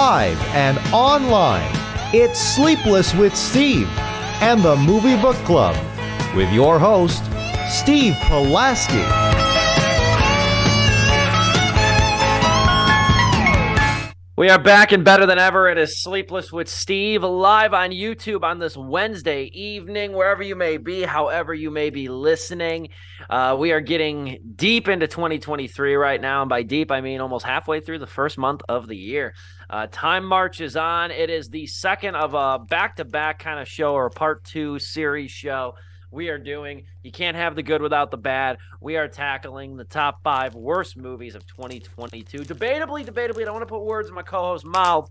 live and online. It's Sleepless with Steve and the Movie Book Club with your host, Steve Pulaski. We are back and better than ever. It is Sleepless with Steve, live on YouTube on this Wednesday evening, wherever you may be, however you may be listening. We are getting deep into 2023 right now, and by deep, I mean almost halfway through the first month of the year. Time marches on. It is the second of a back-to-back kind of show, or a part two series show we are doing. You can't have the good without the bad. We are tackling the top 5 worst movies of 2022. Debatably, I don't want to put words in my co-host's mouth.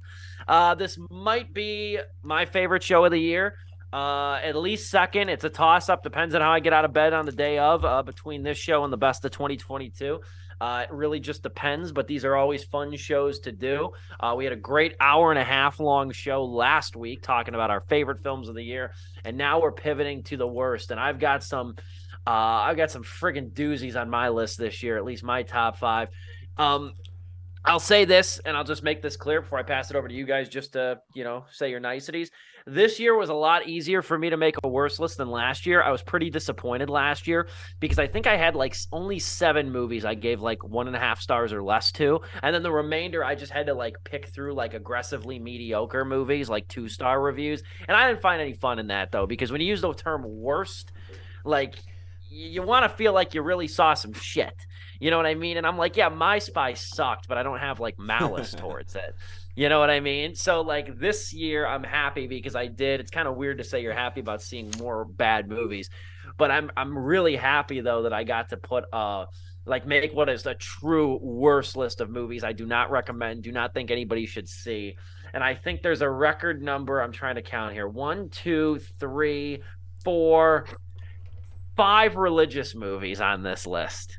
This might be my favorite show of the year. At least second. It's a toss-up. Depends on how I get out of bed on the day of, between this show and the best of 2022. It really just depends, but these are always fun shows to do. We had a great hour and a half long show last week talking about our favorite films of the year, and now we're pivoting to the worst. And I've got some friggin' doozies on my list this year, at least my top 5. I'll say this, and I'll just make this clear before I pass it over to you guys, just to, say your niceties. This year was a lot easier for me to make a worse list than last year. I was pretty disappointed last year because I think I had only 7 movies I gave 1.5 stars or less to. And then the remainder, I just had to pick through aggressively mediocre movies, 2-star reviews. And I didn't find any fun in that though, because when you use the term worst, you want to feel like you really saw some shit. You know what I mean? And I'm yeah, My Spy sucked, but I don't have malice towards it. You know what I mean? So this year I'm happy because I did. It's kind of weird to say you're happy about seeing more bad movies, but I'm really happy though that I got to put make what is a true worst list of movies I do not recommend, do not think anybody should see. And I think there's a record number. I'm trying to count here. 1, 2, 3, 4, 5 religious movies on this list.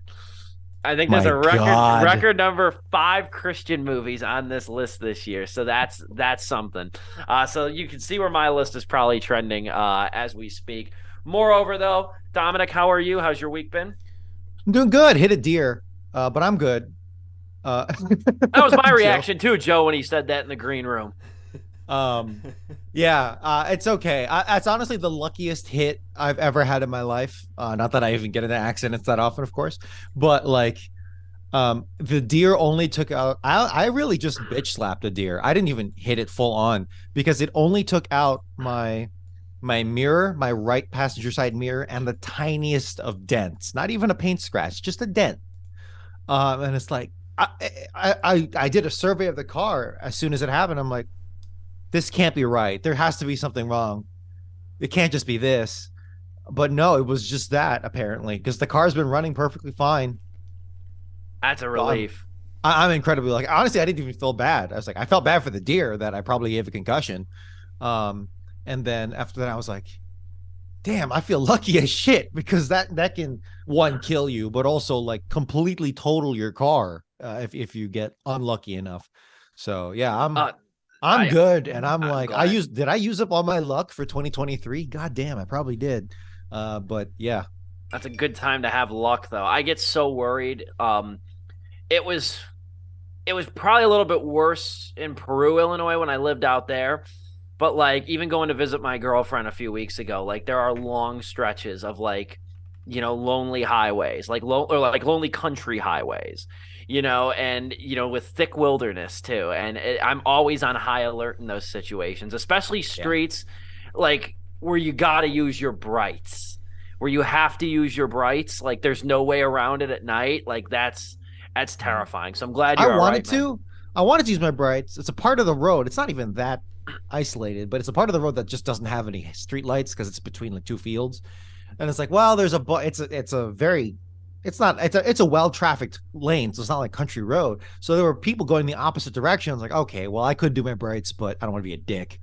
I think there's a record number 5 Christian movies on this list this year. So that's something. So you can see where my list is probably trending as we speak. Moreover, though, Dominic, how are you? How's your week been? I'm doing good. Hit a deer, but I'm good. That was my reaction too, Joe, when he said that in the green room. It's okay. It's honestly the luckiest hit I've ever had in my life. Not that I even get into accidents that often, of course, but the deer only took out. I really just bitch slapped a deer. I didn't even hit it full on because it only took out my mirror, my right passenger side mirror, and the tiniest of dents. Not even a paint scratch, just a dent. And it's I did a survey of the car as soon as it happened. I'm like, this can't be right. There has to be something wrong. It can't just be this. But no, it was just that, apparently, because the car's been running perfectly fine. That's a relief. I'm incredibly lucky. Honestly, I didn't even feel bad. I felt bad for the deer that I probably gave a concussion. And then after that, I was like, damn, I feel lucky as shit, because that can, one, kill you, but also completely total your car if you get unlucky enough. So yeah, I'm good, and I'm did I use up all my luck for 2023? God damn, I probably did. But yeah. That's a good time to have luck, though. I get so worried. It was probably a little bit worse in Peru, Illinois, when I lived out there. But even going to visit my girlfriend a few weeks ago, there are long stretches of lonely highways, lonely country highways. And, with thick wilderness too. And I'm always on high alert in those situations, especially streets where you got to use your brights, where you have to use your brights. There's no way around it at night. That's terrifying. So I'm glad you're all right, man. I wanted to use my brights. It's a part of the road. It's not even that isolated, but it's a part of the road that just doesn't have any street lights because it's between 2 fields. And it's it's a well-trafficked lane, so it's not like country road. So there were people going the opposite direction. I was like, okay, well, I could do my brights, but I don't want to be a dick.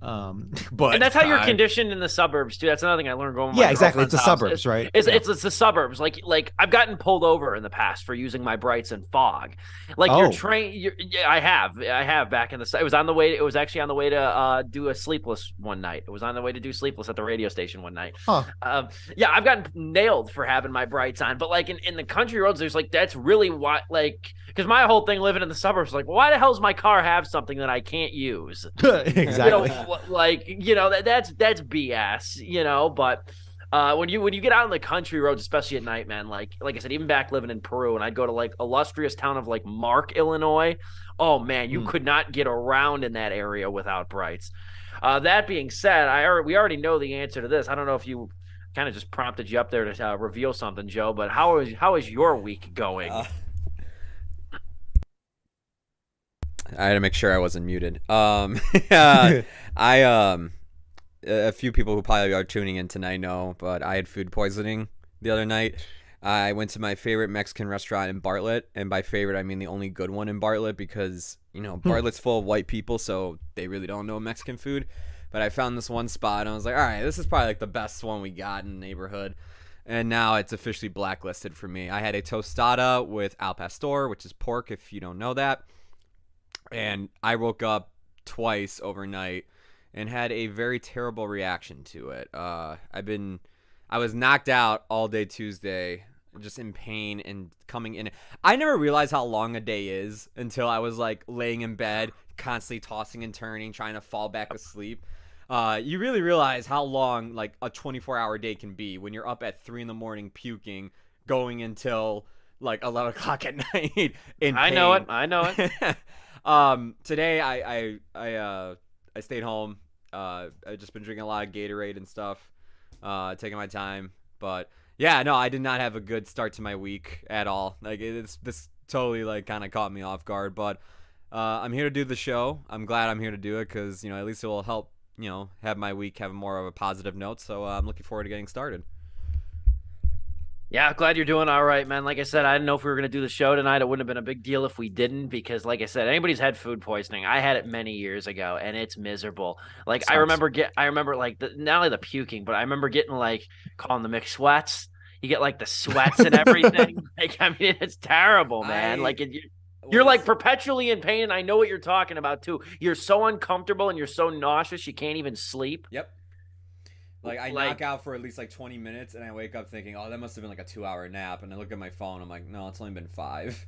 And But that's how you're conditioned in the suburbs too. That's another thing I learned going to my yeah, exactly. It's girlfriend's the house. suburbs, right? It's, Yeah. it's the suburbs. Like I've gotten pulled over in the past for using my brights in fog. Like you're Oh, trained. Yeah, I have back in the. It was on the way. It was actually on the way to do a Sleepless one night. It was on the way to do Sleepless at the radio station one night. huh. Yeah, I've gotten nailed for having my brights on. But like in the country roads, there's like that's really what like because my whole thing living in the suburbs, like, well, why the hell does my car have something that I can't use? Exactly. Like that's BS, but when you get out in the country roads, especially at night, man, like I said, even back living in Peru, and I'd go to like illustrious town of like Mark, Illinois. Oh man, you Hmm. could not get around in that area without brights. That being said, we already know the answer to this. I don't know if you kind of just prompted you up there to reveal something, Joe, but how is your week going? I had to make sure I wasn't muted. I a few people who probably are tuning in tonight know, but I had food poisoning the other night. I went to my favorite Mexican restaurant in Bartlett, and by favorite I mean the only good one in Bartlett because Bartlett's full of white people, so they really don't know Mexican food. But I found this one spot, and I was like, all right, this is probably like the best one we got in the neighborhood. And now it's officially blacklisted for me. I had a tostada with al pastor, which is pork, if you don't know that. And I woke up twice overnight and had a very terrible reaction to it. I was knocked out all day Tuesday, just in pain and coming in. I never realized how long a day is until I was like laying in bed, constantly tossing and turning, trying to fall back asleep. You really realize how long like a 24-hour day can be when you're up at 3 in the morning puking, going until like 11 o'clock at night in pain. I know it. Today I stayed home. I've just been drinking a lot of Gatorade and stuff, taking my time. But yeah, no, I did not have a good start to my week at all. Like this totally like kind of caught me off guard. But I'm here to do the show. I'm glad I'm here to do it because at least it will help have my week have more of a positive note. So I'm looking forward to getting started. Yeah, glad you're doing all right, man. Like I said, I didn't know if we were going to do the show tonight. It wouldn't have been a big deal if we didn't, because like I said, anybody's had food poisoning. I had it many years ago and it's miserable. Like Sucks. I remember like not only the puking, but I remember getting like calling the mixed sweats. You get like the sweats and everything. Like, I mean, it's terrible, man. You're like perpetually in pain. And I know what you're talking about too. You're so uncomfortable and you're so nauseous. You can't even sleep. Yep. Like I knock out for at least like 20 minutes and I wake up thinking, oh, that must have been like a 2-hour nap. And I look at my phone. I'm like, no, it's only been 5.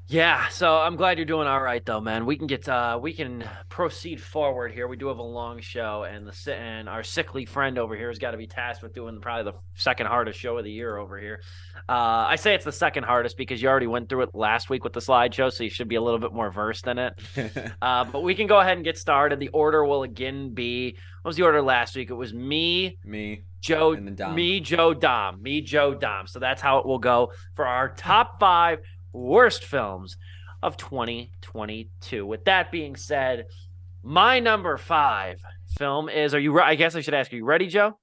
Yeah, so I'm glad you're doing all right though, man. We can proceed forward here. We do have a long show, and our sickly friend over here has got to be tasked with doing probably the second hardest show of the year over here. I say it's the second hardest because you already went through it last week with the slideshow, so you should be a little bit more versed in it. But we can go ahead and get started. The order will again be, what was the order last week? It was me, Joe, and then Dom. me, Joe, Dom. So that's how it will go for our top 5 worst films of 2022. With that being said, my number 5 film is, I guess I should ask, are you ready, Joe?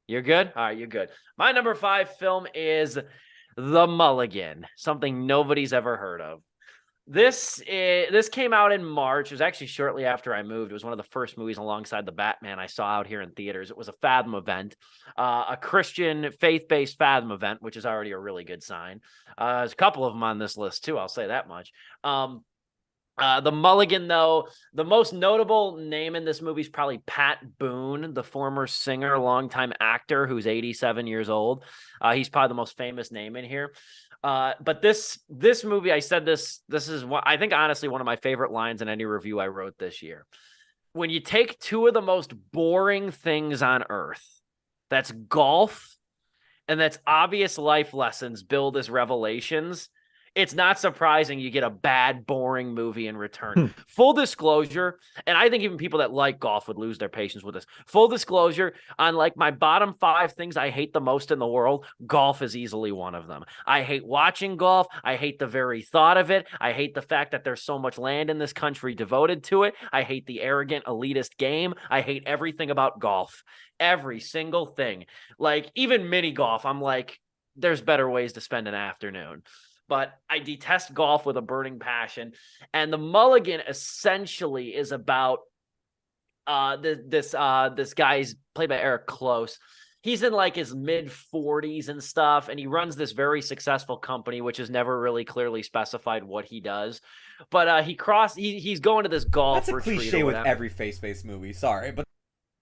You're good? All right, you're good. My number 5 film is The Mulligan, something nobody's ever heard of. This came out in March. It was actually shortly after I moved. It was one of the first movies alongside the Batman I saw out here in theaters. It was a Fathom event, a Christian faith-based Fathom event, which is already a really good sign. There's a couple of them on this list too. I'll say that much. The Mulligan, though, the most notable name in this movie is probably Pat Boone, the former singer, longtime actor who's 87 years old. He's probably the most famous name in here. But this movie, I said this is what I think, honestly, one of my favorite lines in any review I wrote this year. When you take 2 of the most boring things on earth, that's golf and that's obvious life lessons billed as revelations, it's not surprising you get a bad, boring movie in return. Full disclosure, and I think even people that like golf would lose their patience with this. Full disclosure, on like my bottom 5 things I hate the most in the world, golf is easily one of them. I hate watching golf. I hate the very thought of it. I hate the fact that there's so much land in this country devoted to it. I hate the arrogant, elitist game. I hate everything about golf. Every single thing. Like, even mini golf, I'm like, there's better ways to spend an afternoon. but I detest golf with a burning passion. And the Mulligan essentially is about this guy's played by Eric Close. He's in like his mid 40s and stuff, and he runs this very successful company, which is never really clearly specified what he does. But he's going to this golf That's a retreat cliche or with whatever. every face-based movie. Sorry, but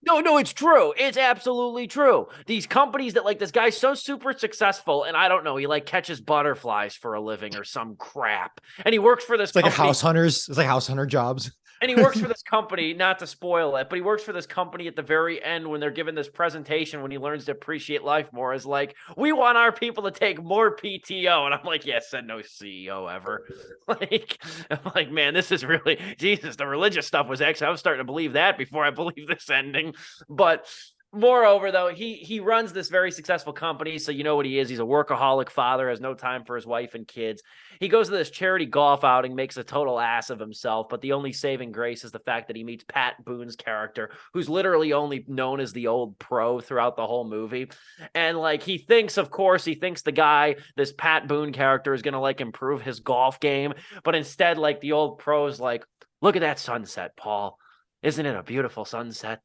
No, it's true. It's absolutely true. These companies that like this guy's so super successful, and I don't know, he like catches butterflies for a living or some crap. And he works for this It's like a company. It's like house hunter jobs. And he works for this company, not to spoil it, but he works for this company at the very end when they're giving this presentation when he learns to appreciate life more is like, we want our people to take more PTO. And I'm like, yeah, said no CEO ever. I'm like, man, this is really, Jesus, the religious stuff was actually, I was starting to believe that before I believed this ending. But moreover, though, he runs this very successful company. So you know what he is. He's a workaholic father, has no time for his wife and kids. He goes to this charity golf outing, makes a total ass of himself. But the only saving grace is the fact that he meets Pat Boone's character, who's literally only known as the old pro throughout the whole movie. And like he thinks the guy, this Pat Boone character, is going to like improve his golf game. But instead, like the old pro's like, look at that sunset, Paul. Isn't it a beautiful sunset?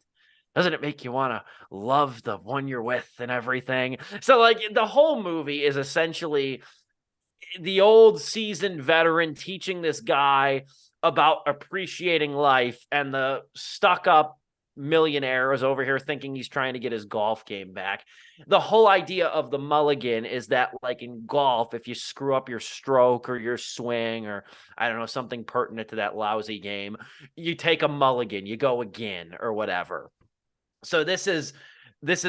Doesn't it make you want to love the one you're with and everything? So, like, the whole movie is essentially the old seasoned veteran teaching this guy about appreciating life, and the stuck up millionaire is over here thinking he's trying to get his golf game back. The whole idea of the mulligan is that, like in golf, if you screw up your stroke or your swing or I don't know, something pertinent to that lousy game, you take a mulligan, you go again or whatever. So this is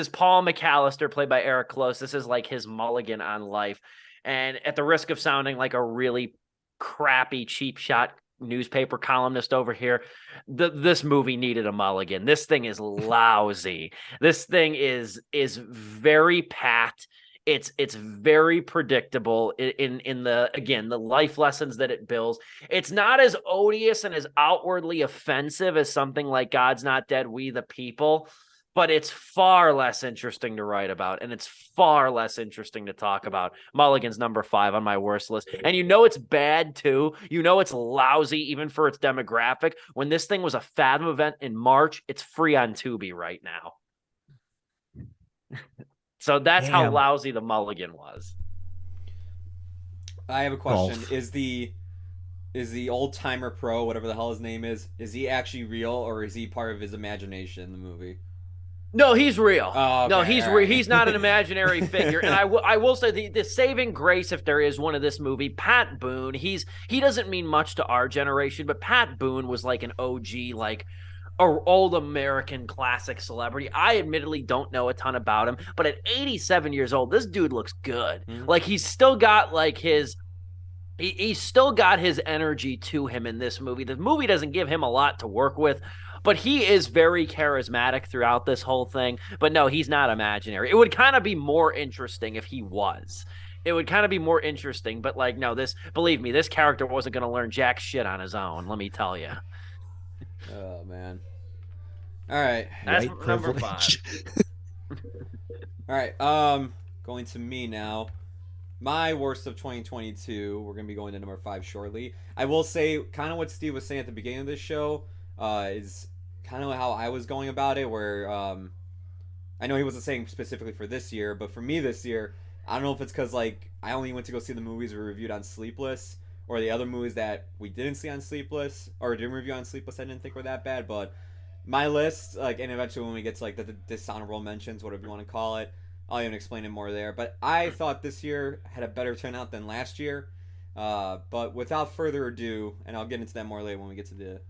Paul McAllister, played by Eric Close. This is like his mulligan on life. And at the risk of sounding like a really crappy, cheap shot newspaper columnist over here, this movie needed a mulligan. This thing is lousy. This thing is very pat. It's very predictable in the life lessons that it builds. It's not as odious and as outwardly offensive as something like God's Not Dead, We the People, but it's far less interesting to write about, and it's far less interesting to talk about. Mulligan's number 5 on my worst list. And you know it's bad too. You know it's lousy even for its demographic. When this thing was a Fathom event in March, it's free on Tubi right now. So that's how lousy the mulligan was. I have a question. Golf. Is the old timer pro, whatever the hell his name is he actually real, or is he part of his imagination in the movie? No, he's real. Oh, okay. No, he's real. He's not an imaginary figure. And I will say the saving grace, if there is one of this movie, Pat Boone, he doesn't mean much to our generation, but Pat Boone was like an OG, like old American classic celebrity. I admittedly don't know a ton about him, but at 87 years old, this dude looks good. Mm-hmm. Like he's still got like he's still got his energy to him in this movie. The movie doesn't give him a lot to work with, but he is very charismatic throughout this whole thing. But no, he's not imaginary. It would kind of be more interesting if he was. It would kind of be more interesting, but like, no, believe me, this character wasn't going to learn jack shit on his own. Let me tell you. Oh man. All right. That's number 5. All right. Going to me now. My worst of 2022. We're going to be going to number 5 shortly. I will say kind of what Steve was saying at the beginning of this show is kind of how I was going about it, where I know he wasn't saying specifically for this year, but for me this year, I don't know if it's because like I only went to go see the movies we reviewed on Sleepless, or the other movies that we didn't see on Sleepless, or didn't review on Sleepless, I didn't think were that bad, but my list, like, and eventually when we get to like the dishonorable mentions, whatever you want to call it, I'll even explain it more there. But I thought this year had a better turnout than last year. But without further ado, and I'll get into that more later when we get to the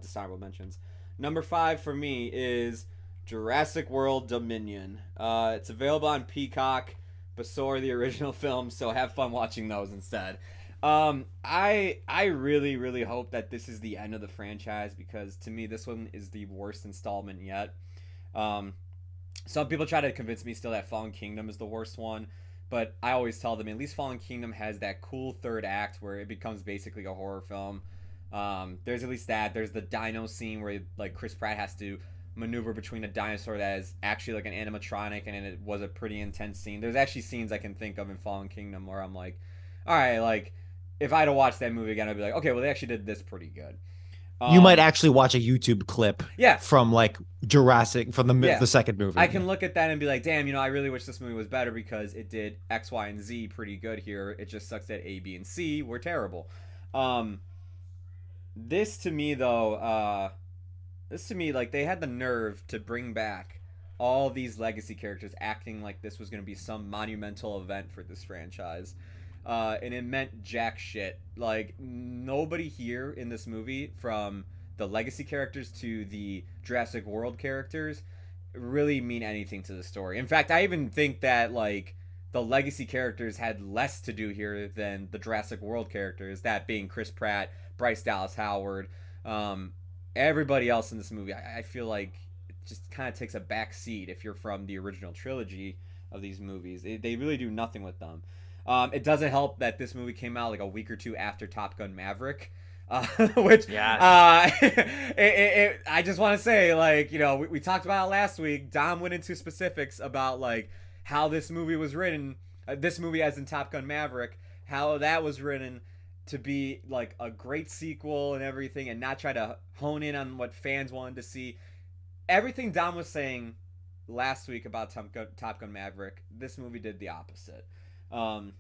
dishonorable mentions. Number 5 for me is Jurassic World Dominion. It's available on Peacock, but so are the original films, so have fun watching those instead. I really, really hope that this is the end of the franchise, because to me this one is the worst installment yet. Some people try to convince me still that Fallen Kingdom is the worst one, but I always tell them at least Fallen Kingdom has that cool third act where it becomes basically a horror film. There's at least that. There's the dino scene where like Chris Pratt has to maneuver between a dinosaur that is actually like an animatronic, and it was a pretty intense scene. There's actually scenes I can think of in Fallen Kingdom where I'm like, all right, like if I had to watch that movie again, I'd be like, okay, well they actually did this pretty good. You might Um, actually watch a YouTube clip yeah, from like Jurassic from yeah. the second I movie. can look at that and be like, damn, I really wish this movie was better because it did X, Y, and Z pretty good here. It just sucks that A, B, and C were terrible. Um, this to me though, this to me like they had the nerve to bring back all these legacy characters, acting like this was going to be some monumental event for this franchise. And it meant jack shit. Like nobody here in this movie, from the legacy characters to the Jurassic World characters, really mean anything to the story. In fact, I even think that like the legacy characters had less to do here than the Jurassic World characters. That being Chris Pratt, Bryce Dallas Howard, um, everybody else in this movie. I feel like it just kind of takes a back seat if you're from the original trilogy of these movies. They really do nothing with them. It doesn't help that this movie came out like a week or two after Top Gun Maverick. Which Yes. I just want to say, like, we talked about it last week. Dom went into specifics about like how this movie was written. This movie, as in Top Gun Maverick, how that was written to be like a great sequel and everything, and not try to hone in on what fans wanted to see. Everything Dom was saying last week about Top Gun Maverick, this movie did the opposite. Um,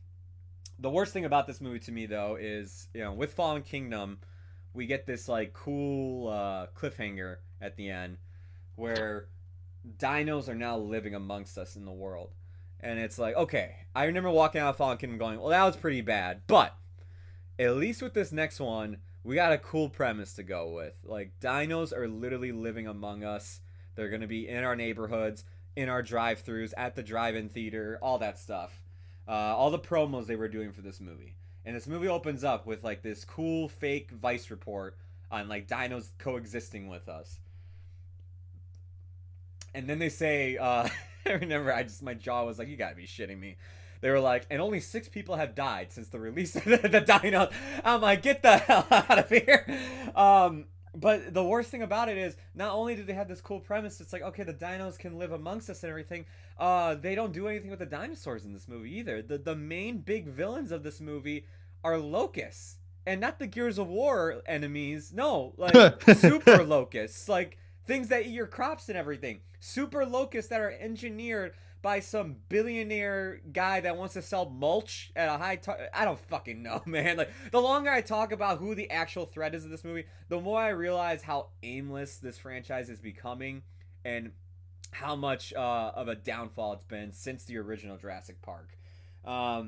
the worst thing about this movie to me though is with Fallen Kingdom we get this like cool cliffhanger at the end where dinos are now living amongst us in the world, and it's like, okay, I remember walking out of Fallen Kingdom going, well, that was pretty bad, but at least with this next one we got a cool premise to go with. Like dinos are literally living among us. They're going to be in our neighborhoods, in our drive-throughs, at the drive-in theater, all that stuff. All the promos they were doing for this movie. And this movie opens up with like this cool fake Vice report on like dinos coexisting with us. And then they say, I remember my jaw was like, you gotta be shitting me. They were like, and only 6 people have died since the release of the dinos. I'm like, get the hell out of here. But the worst thing about it is, not only do they have this cool premise, it's like, okay, the dinos can live amongst us and everything. They don't do anything with the dinosaurs in this movie either. The main big villains of this movie are locusts, and not the Gears of War enemies. No, like super locusts, like things that eat your crops and everything. Super locusts that are engineered by some billionaire guy that wants to sell mulch at a I don't fucking know, man. Like the longer I talk about who the actual threat is of this movie, the more I realize how aimless this franchise is becoming, and how much of a downfall it's been since the original Jurassic Park. To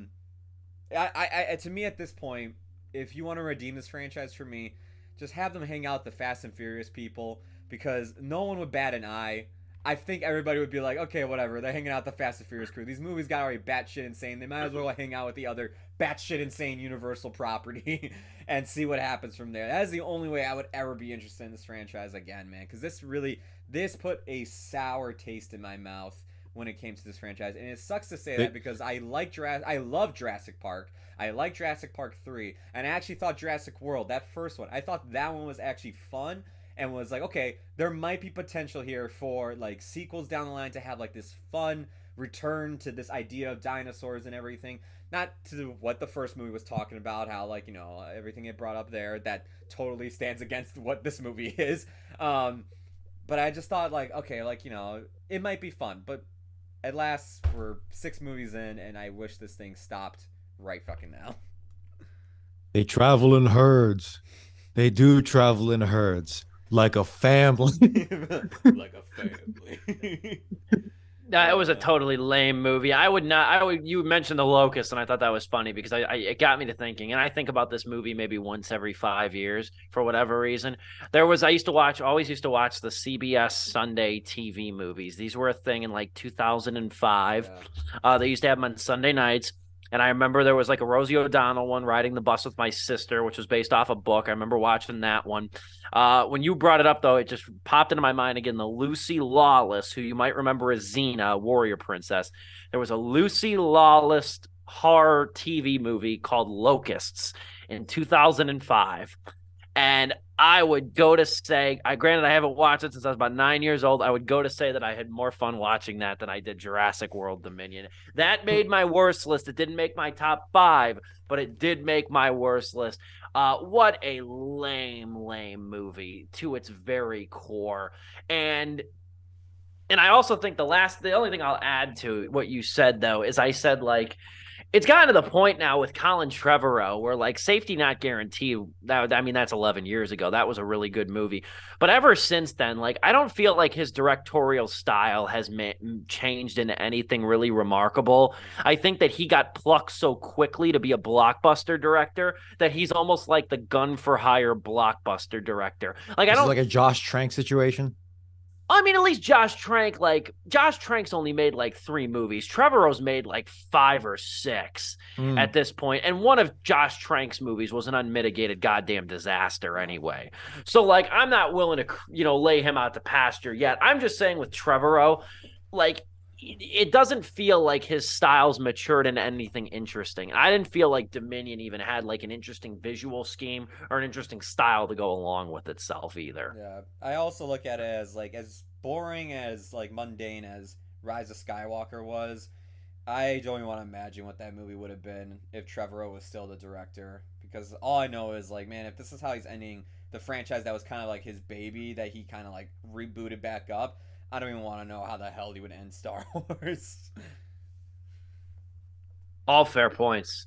me at this point, if you want to redeem this franchise for me, just have them hang out with the Fast and Furious people, because no one would bat an eye. I think everybody would be like, okay, whatever. They're hanging out with the Fast and Furious crew. These movies got already batshit insane. They might as well hang out with the other batshit insane Universal property and see what happens from there. That is the only way I would ever be interested in this franchise again, man. Because this put a sour taste in my mouth when it came to this franchise, and it sucks to say that because I love Jurassic Park. I like Jurassic Park 3, and I actually thought Jurassic World, that first one, I thought that one was actually fun, and was like, okay, there might be potential here for like sequels down the line to have like this fun return to this idea of dinosaurs and everything. Not to what the first movie was talking about, how like everything it brought up there that totally stands against what this movie is. But I just thought like, okay, like it might be fun, but at last we're 6 movies in, and I wish this thing stopped right fucking now. They travel in herds. They do travel in herds like a family. Like a family. It was a totally lame movie. I would not. You mentioned the locust, and I thought that was funny because it got me to thinking. And I think about this movie maybe once every 5 years for whatever reason. Always used to watch the CBS Sunday TV movies. These were a thing in like 2005. Yeah. They used to have them on Sunday nights. And I remember there was like a Rosie O'Donnell one, Riding the Bus with My Sister, which was based off a book. I remember watching that one. When you brought it up, though, it just popped into my mind again, the Lucy Lawless, who you might remember as Xena, warrior princess. There was a Lucy Lawless horror TV movie called Locusts in 2005. And I would go to say, granted, I haven't watched it since I was about 9 years old. I would go to say that I had more fun watching that than I did Jurassic World Dominion. That made my worst list. It didn't make my top 5, but it did make my worst list. What a lame movie to its very core. And I also think the only thing I'll add to what you said though is I said like it's gotten to the point now with Colin Trevorrow where like safety not guaranteed. That's 11 years ago. That was a really good movie. But ever since then, like I don't feel like his directorial style has changed into anything really remarkable. I think that he got plucked so quickly to be a blockbuster director that he's almost like the gun for hire blockbuster director. Like I This is don't like a Josh Trank situation. at least Josh Trank's only made like 3 movies. Trevorrow's made like 5 or 6 at this point. And one of Josh Trank's movies was an unmitigated goddamn disaster anyway. So like, I'm not willing to, lay him out to pasture yet. I'm just saying with Trevorrow, like, it doesn't feel like his style's matured into anything interesting. I didn't feel like Dominion even had like an interesting visual scheme or an interesting style to go along with itself either. Yeah, I also look at it as like as boring as like mundane as Rise of Skywalker was. I don't even want to imagine what that movie would have been if Trevorrow was still the director. Because all I know is like, man, if this is how he's ending the franchise that was kind of like his baby that he kind of like rebooted back up, I don't even want to know how the hell he would end Star Wars. All fair points.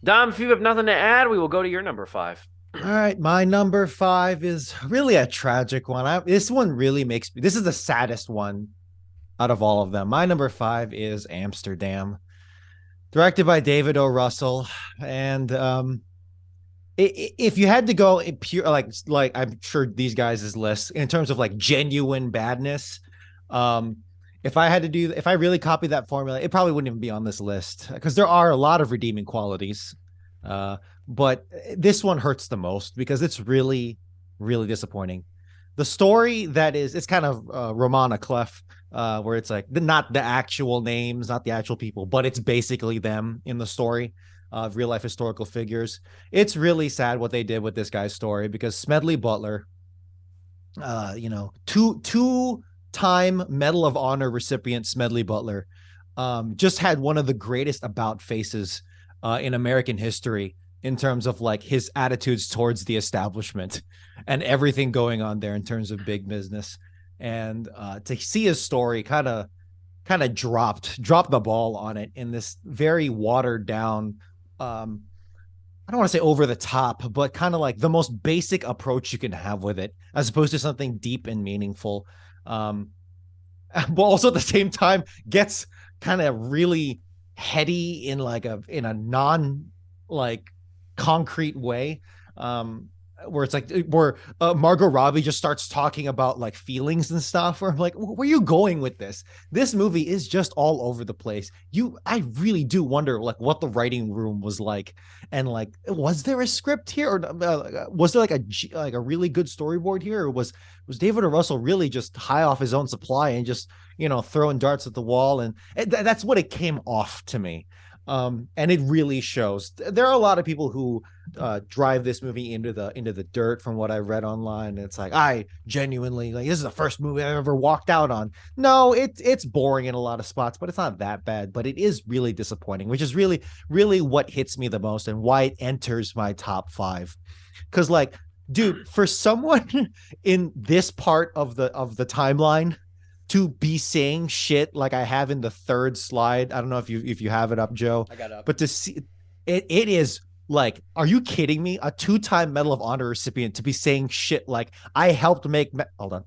Dom, if you have nothing to add, we will go to your number 5. All right, my number 5 is really a tragic one. This one really makes me. This is the saddest one out of all of them. My number 5 is Amsterdam, directed by David O. Russell, and if you had to go pure like I'm sure these guys' list in terms of like genuine badness, if I really copied that formula, it probably wouldn't even be on this list because there are a lot of redeeming qualities. But this one hurts the most because it's really, really disappointing. The story it's kind of Romana Clef, where it's like not the actual names, not the actual people, but it's basically them in the story of real life historical figures. It's really sad what they did with this guy's story because Smedley Butler, two-time Medal of Honor recipient Smedley Butler, just had one of the greatest about faces in American history in terms of like his attitudes towards the establishment and everything going on there in terms of big business. And to see his story kind of dropped the ball on it in this very watered down, I don't want to say over the top, but kind of like the most basic approach you can have with it, as opposed to something deep and meaningful. But also at the same time gets kind of really heady in a non like concrete way. Where it's like where Margot Robbie just starts talking about like feelings and stuff. Where I'm like, where are you going with this? This movie is just all over the place. I really do wonder like what the writing room was like, and like was there a script here, or was there like a really good storyboard here, or was David O. Russell really just high off his own supply and just throwing darts at the wall, and that's what it came off to me. And it really shows. There are a lot of people who drive this movie into the dirt from what I read online. It's like, I genuinely like, this is the first movie I've ever walked out on. No, it's boring in a lot of spots, but it's not that bad. But it is really disappointing, which is really, really what hits me the most and why it enters my top 5. Because like, dude, for someone in this part of the timeline to be saying shit like I have in the 3rd slide. I don't know if you have it up, Joe. I got it up. But to see it is like, are you kidding me? A 2-time Medal of Honor recipient to be saying shit like I helped make hold on.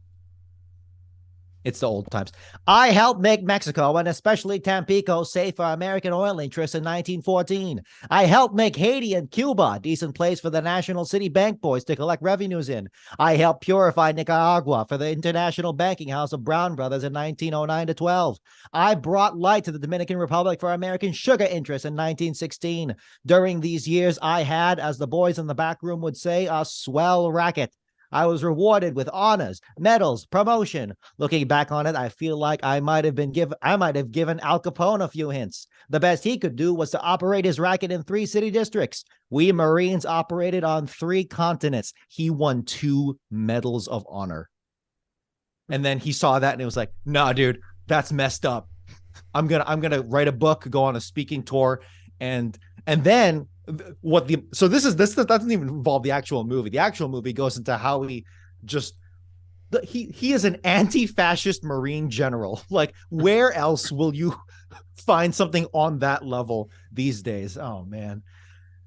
It's the old times. I helped make Mexico and especially Tampico safe for American oil interests in 1914. I helped make Haiti and Cuba a decent place for the National City Bank boys to collect revenues in. I helped purify Nicaragua for the International Banking House of Brown Brothers in 1909 to 12. I brought light to the Dominican Republic for American sugar interests in 1916. During these years, I had, as the boys in the back room would say, a swell racket. I was rewarded with honors, medals, promotion. Looking back on it, I feel like I might have given Al Capone a few hints. The best he could do was to operate his racket in 3 city districts. We Marines operated on 3 continents. He won 2 medals of honor. And then he saw that and it was like, nah, dude, that's messed up. I'm gonna write a book, go on a speaking tour, and then this doesn't even involve the actual movie. The actual movie goes into how he is an anti-fascist Marine general. Like, where else will you find something on that level these days? Oh man.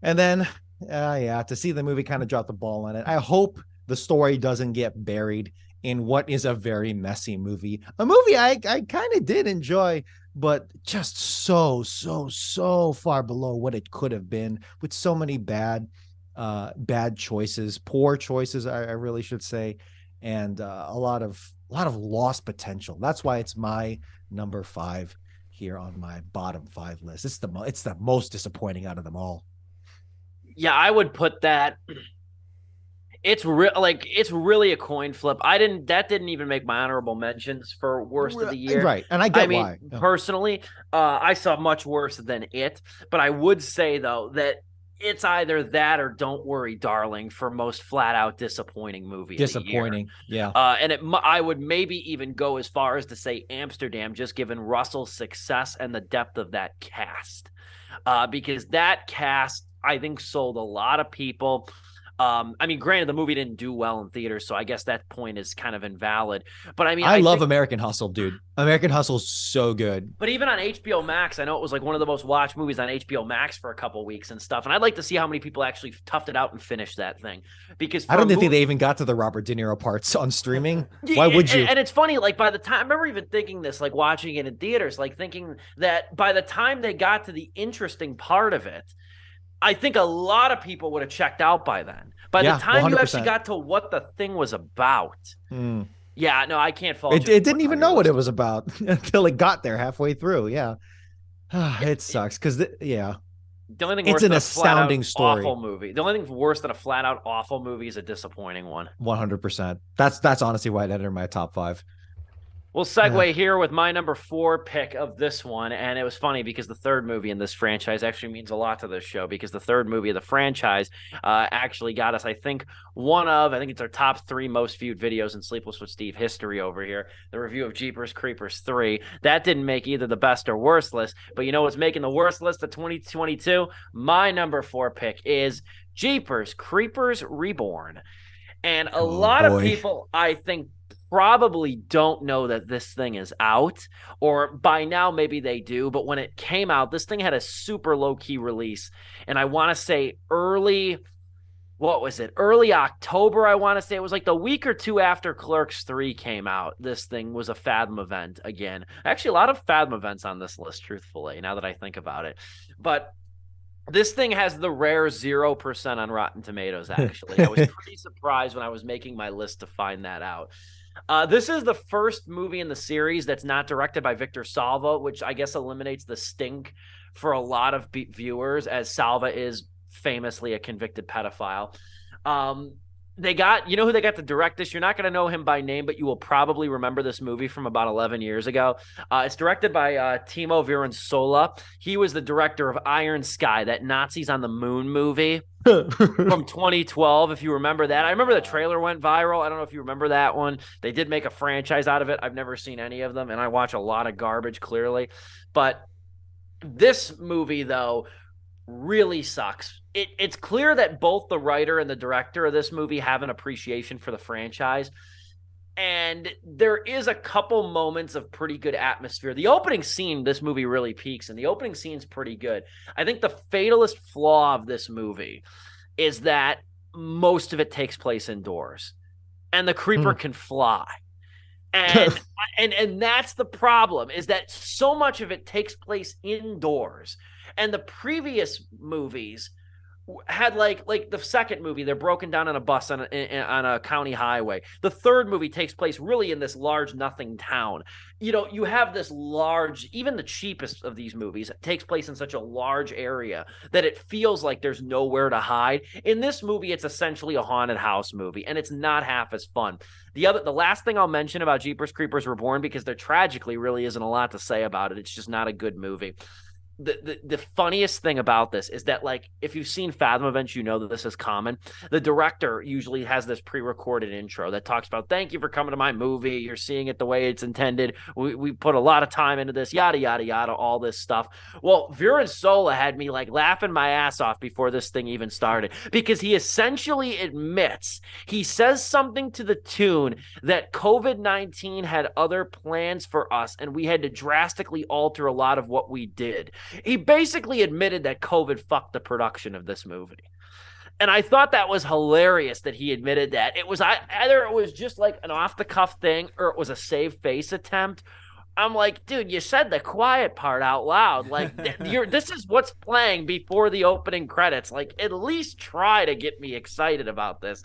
And then to see the movie kind of drop the ball on it. I hope the story doesn't get buried in what is a very messy movie. A movie I kind of did enjoy, but just so far below what it could have been, with so many bad choices, poor choices, I really should say, and a lot of lost potential. That's why it's my number 5 here on my bottom 5 list. It's the most disappointing out of them all. Yeah, I would put that. It's really a coin flip. That didn't even make my honorable mentions for worst of the year. Right. And I get why. Personally, I saw much worse than it, but I would say though that it's either that or Don't Worry, Darling for most flat out disappointing movie. Disappointing. Of the year. Yeah. And I would maybe even go as far as to say Amsterdam, just given Russell's success and the depth of that cast. Because that cast, I think, sold a lot of people. I mean, granted, the movie didn't do well in theaters, so I guess that point is kind of invalid. But I mean, I love American Hustle, dude. American Hustle's so good. But even on HBO Max, I know it was like one of the most watched movies on HBO Max for a couple weeks and stuff. And I'd like to see how many people actually toughed it out and finished that thing. Because I don't think they even got to the Robert De Niro parts on streaming. Why would you? And it's funny, like by the time, I remember even thinking this, like watching it in theaters, like thinking that by the time they got to the interesting part of it, I think a lot of people would have checked out by then. By the time 100%. You actually got to what the thing was about. Yeah, no, I can't fault it. It didn't even know what it was about until it got there halfway through. Yeah. It sucks because, The only thing it's an astounding story. Awful movie. The only thing worse than a flat out awful movie is a disappointing one. 100%. That's honestly why it entered my top 5. We'll segue here with my number 4 pick of this one. And it was funny because the third movie in this franchise actually means a lot to this show, because the third movie of the franchise actually got us, I think it's our top 3 most viewed videos in Sleepless with Steve history over here. The review of Jeepers Creepers 3. That didn't make either the best or worst list, but you know what's making the worst list of 2022? My number 4 pick is Jeepers Creepers Reborn. And a lot of people, I think, probably don't know that this thing is out, or by now maybe they do, but when it came out, this thing had a super low-key release, and I want to say early October. I want to say it was like the week or two after Clerks 3 came out. This thing was a Fathom event again. Actually, a lot of Fathom events on this list, truthfully, now that I think about it. But this thing has the rare 0% on Rotten Tomatoes, actually. I was pretty surprised when I was making my list to find that out. This is the first movie in the series that's not directed by Victor Salva, which I guess eliminates the stink for a lot of viewers, as Salva is famously a convicted pedophile. They got, you know who they got to direct this? You're not going to know him by name, but you will probably remember this movie from about 11 years ago. It's directed by Timo Viransola. He was the director of Iron Sky, that Nazis on the Moon movie from 2012, if you remember that. I remember the trailer went viral. I don't know if you remember that one. They did make a franchise out of it. I've never seen any of them, and I watch a lot of garbage, clearly. But this movie, though, really sucks. It's clear that both the writer and the director of this movie have an appreciation for the franchise, and there is a couple moments of pretty good atmosphere. The opening scene, this movie really peaks, and the opening scene's pretty good. I think the fatalist flaw of this movie is that most of it takes place indoors, and the creeper can fly. And and that's the problem, is that so much of it takes place indoors. And the previous movies had like the second movie, they're broken down on a bus on a county highway. The third movie takes place really in this large nothing town. You have this large, even the cheapest of these movies takes place in such a large area that it feels like there's nowhere to hide. In this movie, it's essentially a haunted house movie, and it's not half as fun. The last thing I'll mention about Jeepers Creepers Reborn, because there tragically really isn't a lot to say about it. It's just not a good movie. The funniest thing about this is that, like, if you've seen Fathom events, you know that this is common. The director usually has this pre-recorded intro that talks about, thank you for coming to my movie, you're seeing it the way it's intended, we put a lot of time into this, yada yada yada, all this stuff. Well, Viren Sola had me like laughing my ass off before this thing even started, because he essentially admits, he says something to the tune that COVID-19 had other plans for us and we had to drastically alter a lot of what we did. He basically admitted that COVID fucked the production of this movie. And I thought that was hilarious that he admitted that. Either it was just like an off the cuff thing or it was a save face attempt. I'm like, dude, you said the quiet part out loud. Like, this is what's playing before the opening credits. Like, at least try to get me excited about this.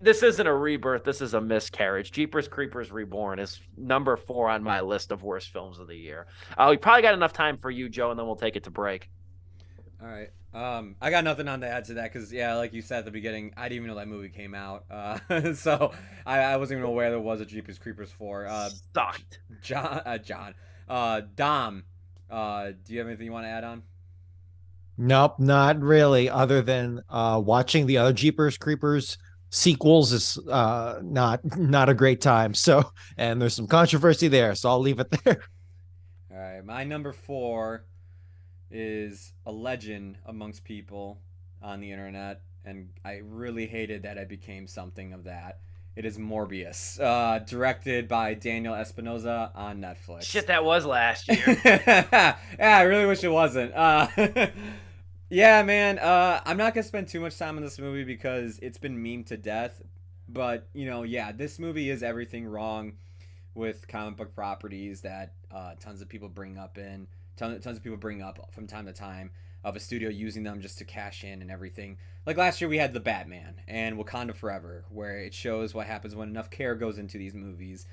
This isn't a rebirth. This is a miscarriage. Jeepers Creepers Reborn is number 4 on my list of worst films of the year. We probably got enough time for you, Joe, and then we'll take it to break. All right. I got nothing on to add to that because, yeah, like you said at the beginning, I didn't even know that movie came out. So I wasn't even aware there was a Jeepers Creepers 4. Sucked. Dom, do you have anything you want to add on? Nope, not really. Other than watching the other Jeepers Creepers sequels is not a great time. So, and there's some controversy there, so I'll leave it there. All right, my number 4 is a legend amongst people on the internet, and I really hated that I became something of that. It is Morbius, directed by Daniel Espinosa on Netflix. Shit, that was last year. Yeah, I really wish it wasn't. Yeah, man, I'm not gonna spend too much time on this movie because it's been memed to death. But, yeah, this movie is everything wrong with comic book properties that tons of people bring up from time to time, of a studio using them just to cash in and everything. Like last year we had The Batman and Wakanda Forever, where it shows what happens when enough care goes into these movies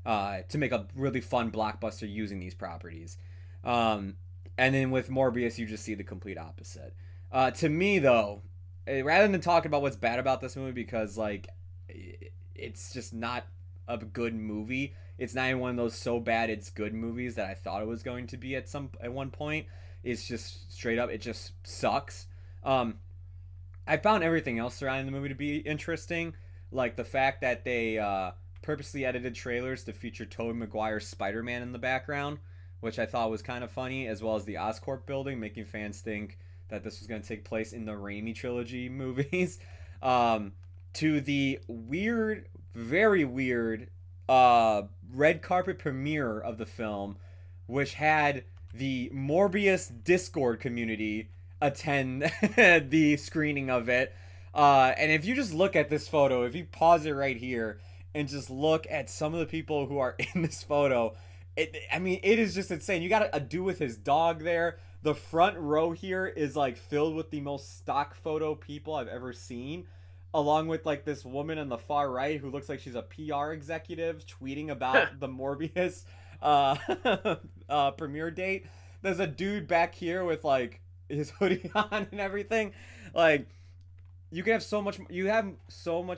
to make a really fun blockbuster using these properties. And then with Morbius, you just see the complete opposite. To me, though, rather than talking about what's bad about this movie, because like it's just not a good movie. It's not even one of those so bad it's good movies that I thought it was going to be at one point. It's just straight up, it just sucks. I found everything else surrounding the movie to be interesting, like the fact that they purposely edited trailers to feature Tobey Maguire's Spider-Man in the background, which I thought was kind of funny, as well as the Oscorp building, making fans think that this was going to take place in the Raimi trilogy movies. To the weird, very weird red carpet premiere of the film, which had the Morbius Discord community attend the screening of it. And if you just look at this photo, if you pause it right here and just look at some of the people who are in this photo, it is just insane. You got a dude with his dog there. The front row here is like filled with the most stock photo people I've ever seen, along with like this woman on the far right who looks like she's a PR executive tweeting about the Morbius premiere date. There's a dude back here with like his hoodie on and everything. Like, you have so much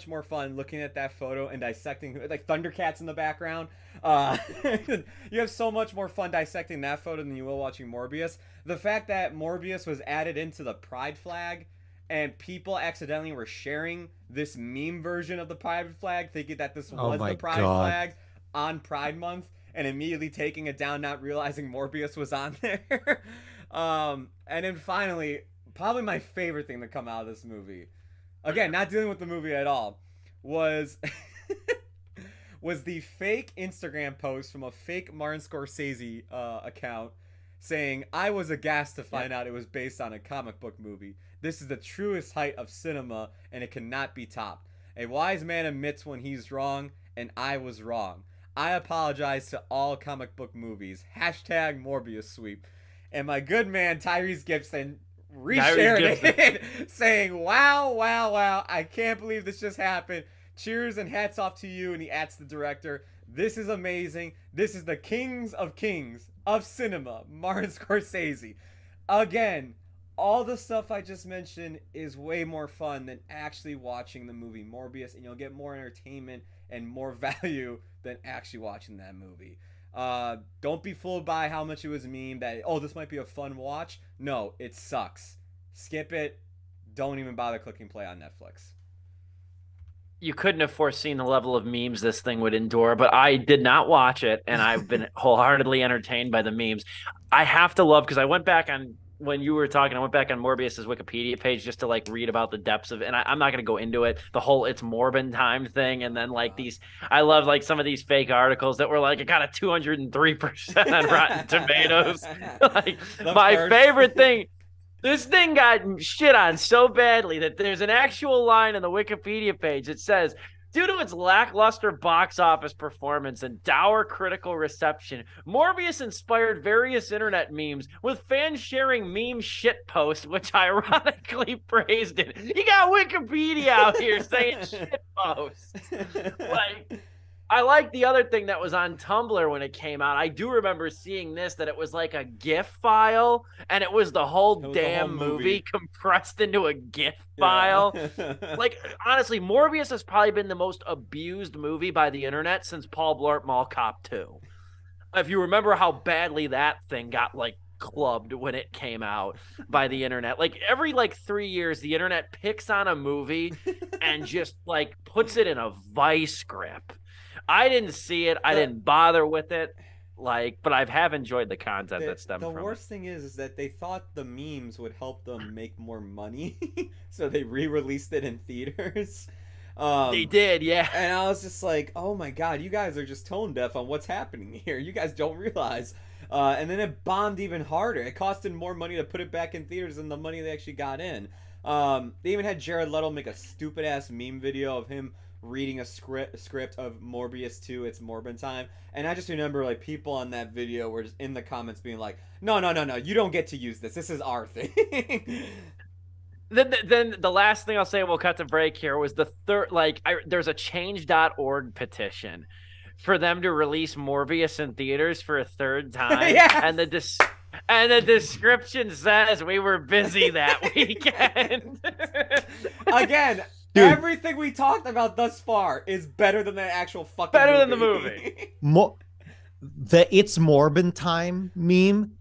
more fun looking at that photo and dissecting, like Thundercats in the background. You have so much more fun dissecting that photo than you will watching Morbius. The fact that Morbius was added into the Pride flag and people accidentally were sharing this meme version of the Pride flag, thinking that this was the Pride flag on Pride Month, and immediately taking it down, not realizing Morbius was on there. And then finally, probably my favorite thing to come out of this movie, again, not dealing with the movie at all, was the fake Instagram post from a fake Martin Scorsese account saying, "I was aghast to find out it was based on a comic book movie. This is the truest height of cinema, and it cannot be topped. A wise man admits when he's wrong, and I was wrong. I apologize to all comic book movies. Hashtag Morbius sweep." And my good man Tyrese Gibson resharing it, saying, wow, wow, wow, I can't believe this just happened. Cheers and hats off to you. And he adds the director. This is amazing. This is the kings of cinema, Martin Scorsese. Again, all the stuff I just mentioned is way more fun than actually watching the movie Morbius, and you'll get more entertainment and more value than actually watching that movie. Don't be fooled by how much it was memed that, oh, this might be a fun watch. No, it sucks. Skip it. Don't even bother clicking play on Netflix. You couldn't have foreseen the level of memes this thing would endure, but I did not watch it, and I've been wholeheartedly entertained by the memes. I have to love, because I went back on, when you were talking, I went back on Morbius's Wikipedia page just to like read about the depths of it. And I'm not going to go into it, the whole it's Morbin time thing. And then like I love like some of these fake articles that were like, it got a 203% on Rotten Tomatoes. Like my favorite thing, this thing got shit on so badly that there's an actual line in the Wikipedia page that says, due to its lackluster box office performance and dour critical reception, Morbius inspired various internet memes, with fans sharing meme shit posts, which ironically praised it. You got Wikipedia out here saying shit posts. Like, I like the other thing that was on Tumblr when it came out. I do remember seeing this, that it was like a GIF file, and it was the whole damn movie compressed into a GIF file. Like, honestly, Morbius has probably been the most abused movie by the internet since Paul Blart Mall Cop 2. If you remember how badly that thing got, like, clubbed when it came out by the internet. Like, every, like, 3 years, the internet picks on a movie and just, like, puts it in a vice grip. I didn't see it. I didn't bother with it. Like, but I have enjoyed the content that stemmed from it. The worst thing is that they thought the memes would help them make more money, so they re-released it in theaters. They did, yeah. And I was just like, oh my god, you guys are just tone deaf on what's happening here. You guys don't realize. And then it bombed even harder. It costed more money to put it back in theaters than the money they actually got in. They even had Jared Leto make a stupid-ass meme video of him reading a script of Morbius 2, It's Morbin Time. And I just remember, like, people on that video were just in the comments being like, no, you don't get to use this. This is our thing. Then the last thing I'll say, we'll cut to break here, was the third, like, there's a change.org petition for them to release Morbius in theaters for a third time. Yes! And the description says we were busy that weekend. Again, dude, everything we talked about thus far is better than the actual fucking movie. Than the movie. The It's Morbin Time meme,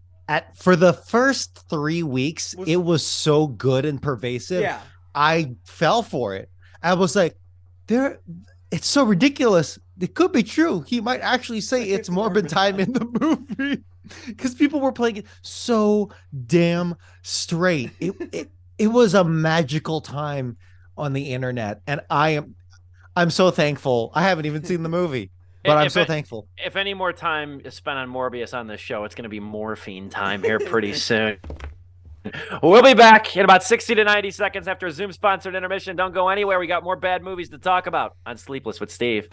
for the first 3 weeks, it was so good and pervasive. Yeah. I fell for it. I was like, it's so ridiculous. It could be true. He might actually say it's Morbin Time in the movie. Because people were playing it so damn straight. It was a magical time on the internet, and I'm so thankful. I haven't even seen the movie, but I'm so thankful. If any more time is spent on Morbius on this show, it's going to be morphine time here pretty soon. We'll be back in about 60 to 90 seconds after a Zoom-sponsored intermission. Don't go anywhere. We got more bad movies to talk about on Sleepless with Steve.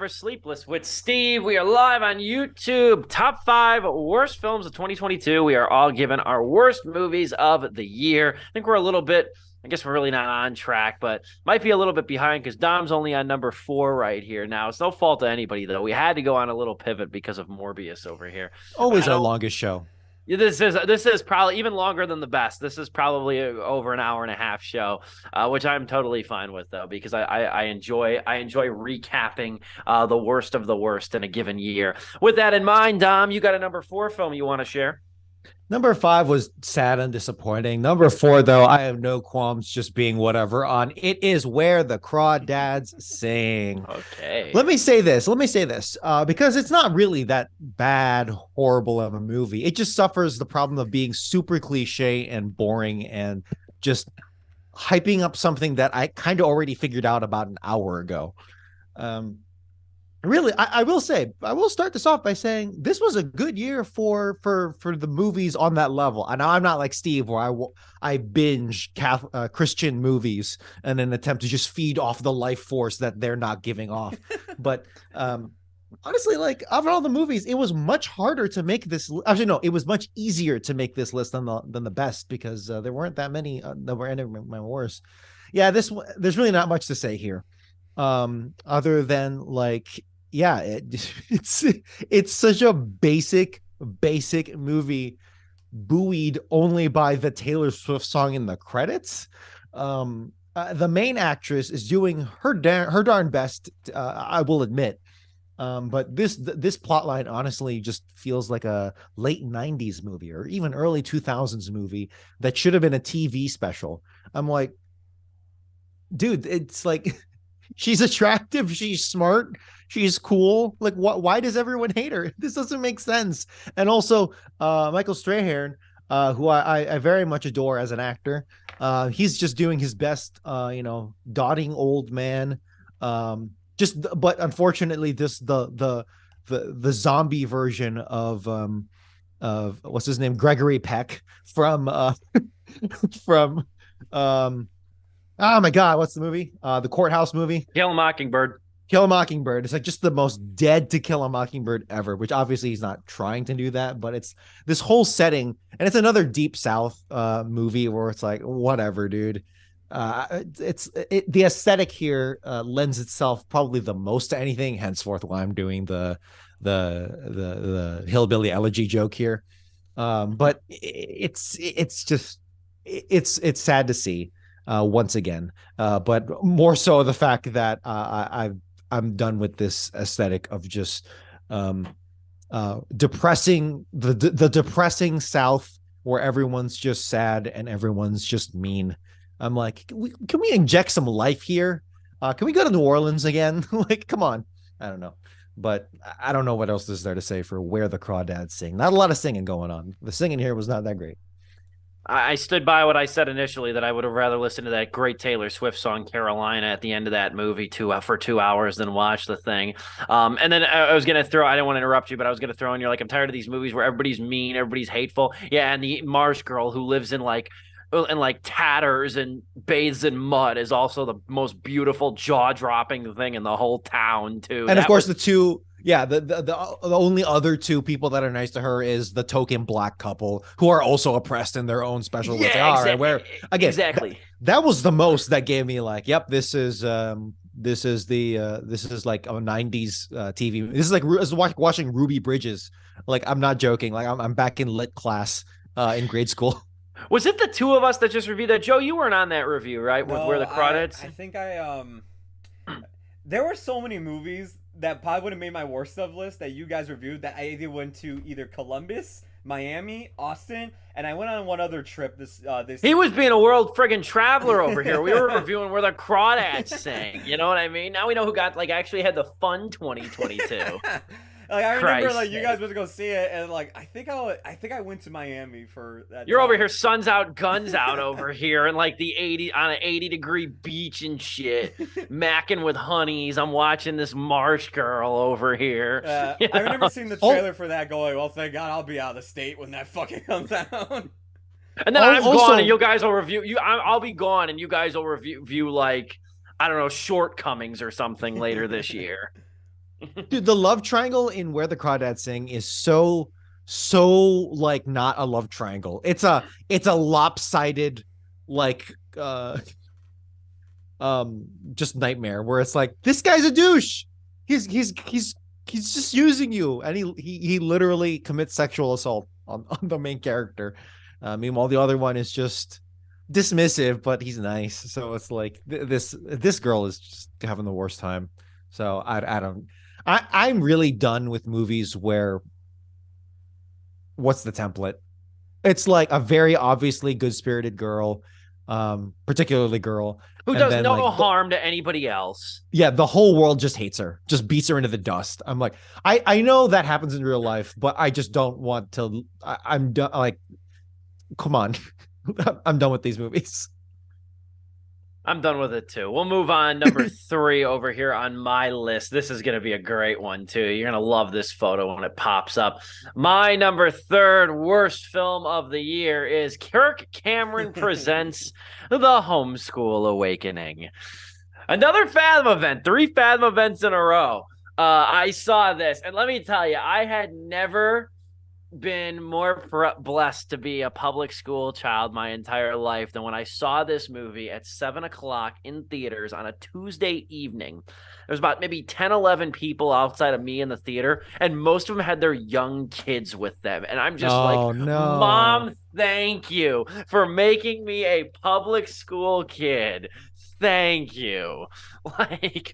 Sleepless with Steve. We are live on YouTube. Top 5 worst films of 2022. We are all given our worst movies of the year. I think we're a little bit, I guess we're really not on track, but might be a little bit behind because Dom's only on number 4 right here now. It's no fault to anybody, though. We had to go on a little pivot because of Morbius over here. Always our longest show. This is probably even longer than the best. This is probably over an hour and a half show, which I'm totally fine with though, because I enjoy recapping the worst of the worst in a given year. With that in mind, Dom, you got a number 4 film you want to share? Number 5 was sad and disappointing. Number 4, though, I have no qualms just being whatever on. It is Where the Crawdads Sing. Okay. Let me say this, because it's not really that bad, horrible of a movie. It just suffers the problem of being super cliche and boring and just hyping up something that I kind of already figured out about an hour ago. Um, Really, I will say, I will start this off by saying this was a good year for the movies on that level. And I'm not like Steve, where I binge Christian movies in an attempt to just feed off the life force that they're not giving off. But honestly, like of all the movies, it was much harder to make this. Actually, no, it was much easier to make this list than the best, because there weren't that many that were any of my worst. Yeah, there's really not much to say here, other than like, yeah, it's such a basic movie, buoyed only by the Taylor Swift song in the credits. The main actress is doing her darn best, I will admit. But this plot line honestly just feels like a late 90s movie or even early 2000s movie that should have been a TV special. I'm like, dude, it's like she's attractive, she's smart, she's cool. Like, what? Why does everyone hate her? This doesn't make sense. And also, Michael Strahan, who I very much adore as an actor, he's just doing his best, dotting old man. But unfortunately, the zombie version of what's his name, Gregory Peck from from oh my God, what's the movie? The courthouse movie. Kill a Mockingbird. Kill a Mockingbird. It's like just the most dead To Kill a Mockingbird ever, which obviously he's not trying to do that, but it's this whole setting, and it's another Deep South movie where it's like, whatever, dude. The aesthetic here lends itself probably the most to anything. Henceforth, why I'm doing the hillbilly elegy joke here. But it's just it's sad to see once again. But more so the fact that I'm done with this aesthetic of just depressing the depressing South, where everyone's just sad and everyone's just mean. I'm like, can we inject some life here? Can we go to New Orleans again? Like, come on. I don't know. But I don't know what else is there to say for Where the Crawdads Sing. Not a lot of singing going on. The singing here was not that great. I stood by what I said initially, that I would have rather listened to that great Taylor Swift song Carolina at the end of that movie for 2 hours than watch the thing. And then I was going to I didn't want to interrupt you, but I was going to throw in, you're like, I'm tired of these movies where everybody's mean, everybody's hateful. Yeah, and the Marsh girl who lives in like tatters and bathes in mud is also the most beautiful, jaw-dropping thing in the whole town too. And of course, the only other two people that are nice to her is the token black couple, who are also oppressed in their own special way. They are. Where again, exactly, that was the most that gave me like, yep, this is like a 90s TV. This is like watching Ruby Bridges. Like, I'm not joking. Like, I'm back in lit class in grade school. Was it the two of us that just reviewed that? Joe, you weren't on that review, right? No, with Where the Crawdads? I think there were so many movies that probably would have made my worst of list that you guys reviewed that I either went to either Columbus, Miami, Austin, and I went on one other trip this He was being a world friggin' traveler over here. We were reviewing Where the Crawdads Sing. You know what I mean? Now we know who got actually had the fun 2022. Like, I remember, like, you guys went to go see it, and like, I think I went to Miami for that. You're over here, suns out, guns out over here, and like on an 80-degree beach and shit, macking with honeys. I'm watching this Marsh girl over here. I remember seeing the trailer for that, going, "Well, thank God I'll be out of the state when that fucking comes out." And then I'm gone, and you guys will review. I'll be gone, and you guys will review like, I don't know, Shortcomings or something later this year. Dude, the love triangle in Where the Crawdads Sing is so like not a love triangle. It's a lopsided, like just nightmare, where it's like, this guy's a douche. He's just using you, and he literally commits sexual assault on the main character. Meanwhile, the other one is just dismissive, but he's nice. So it's like this girl is just having the worst time. So I don't. I'm really done with movies where what's the template? It's like a very obviously good spirited girl, particularly girl, Who and does then no like harm to anybody else. yeah, the whole world just hates her, just beats her into the dust. I'm like, I know that happens in real life, but I just don't want to. I'm done. Like, come on, I'm done with these movies. I'm done with it too. We'll move on. Number 3 over here on my list. This is going to be a great one too. You're going to love this photo when it pops up. My number 3rd worst film of the year is Kirk Cameron presents The Homeschool Awakening. Another Fathom event, 3 Fathom events in a row. I saw this, and let me tell you, I had never been more blessed to be a public school child my entire life than when I saw this movie at 7:00 in theaters on a Tuesday evening. There's about maybe 10, 11 people outside of me in the theater, and most of them had their young kids with them. And I'm just like, Oh no. Mom, thank you for making me a public school kid. Thank you. Like,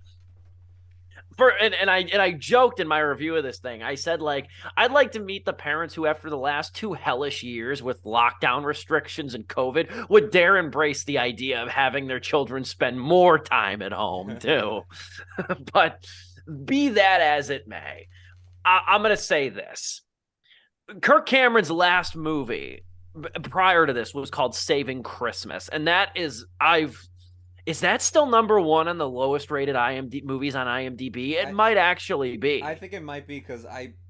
I joked in my review of this thing. I said, like, I'd like to meet the parents who, after the last 2 hellish years with lockdown restrictions and COVID, would dare embrace the idea of having their children spend more time at home too. But be that as it may, I'm going to say this: Kirk Cameron's last movie prior to this was called Saving Christmas, and that is that still number 1 on the lowest rated movies on IMDb? It might actually be. I think it might be because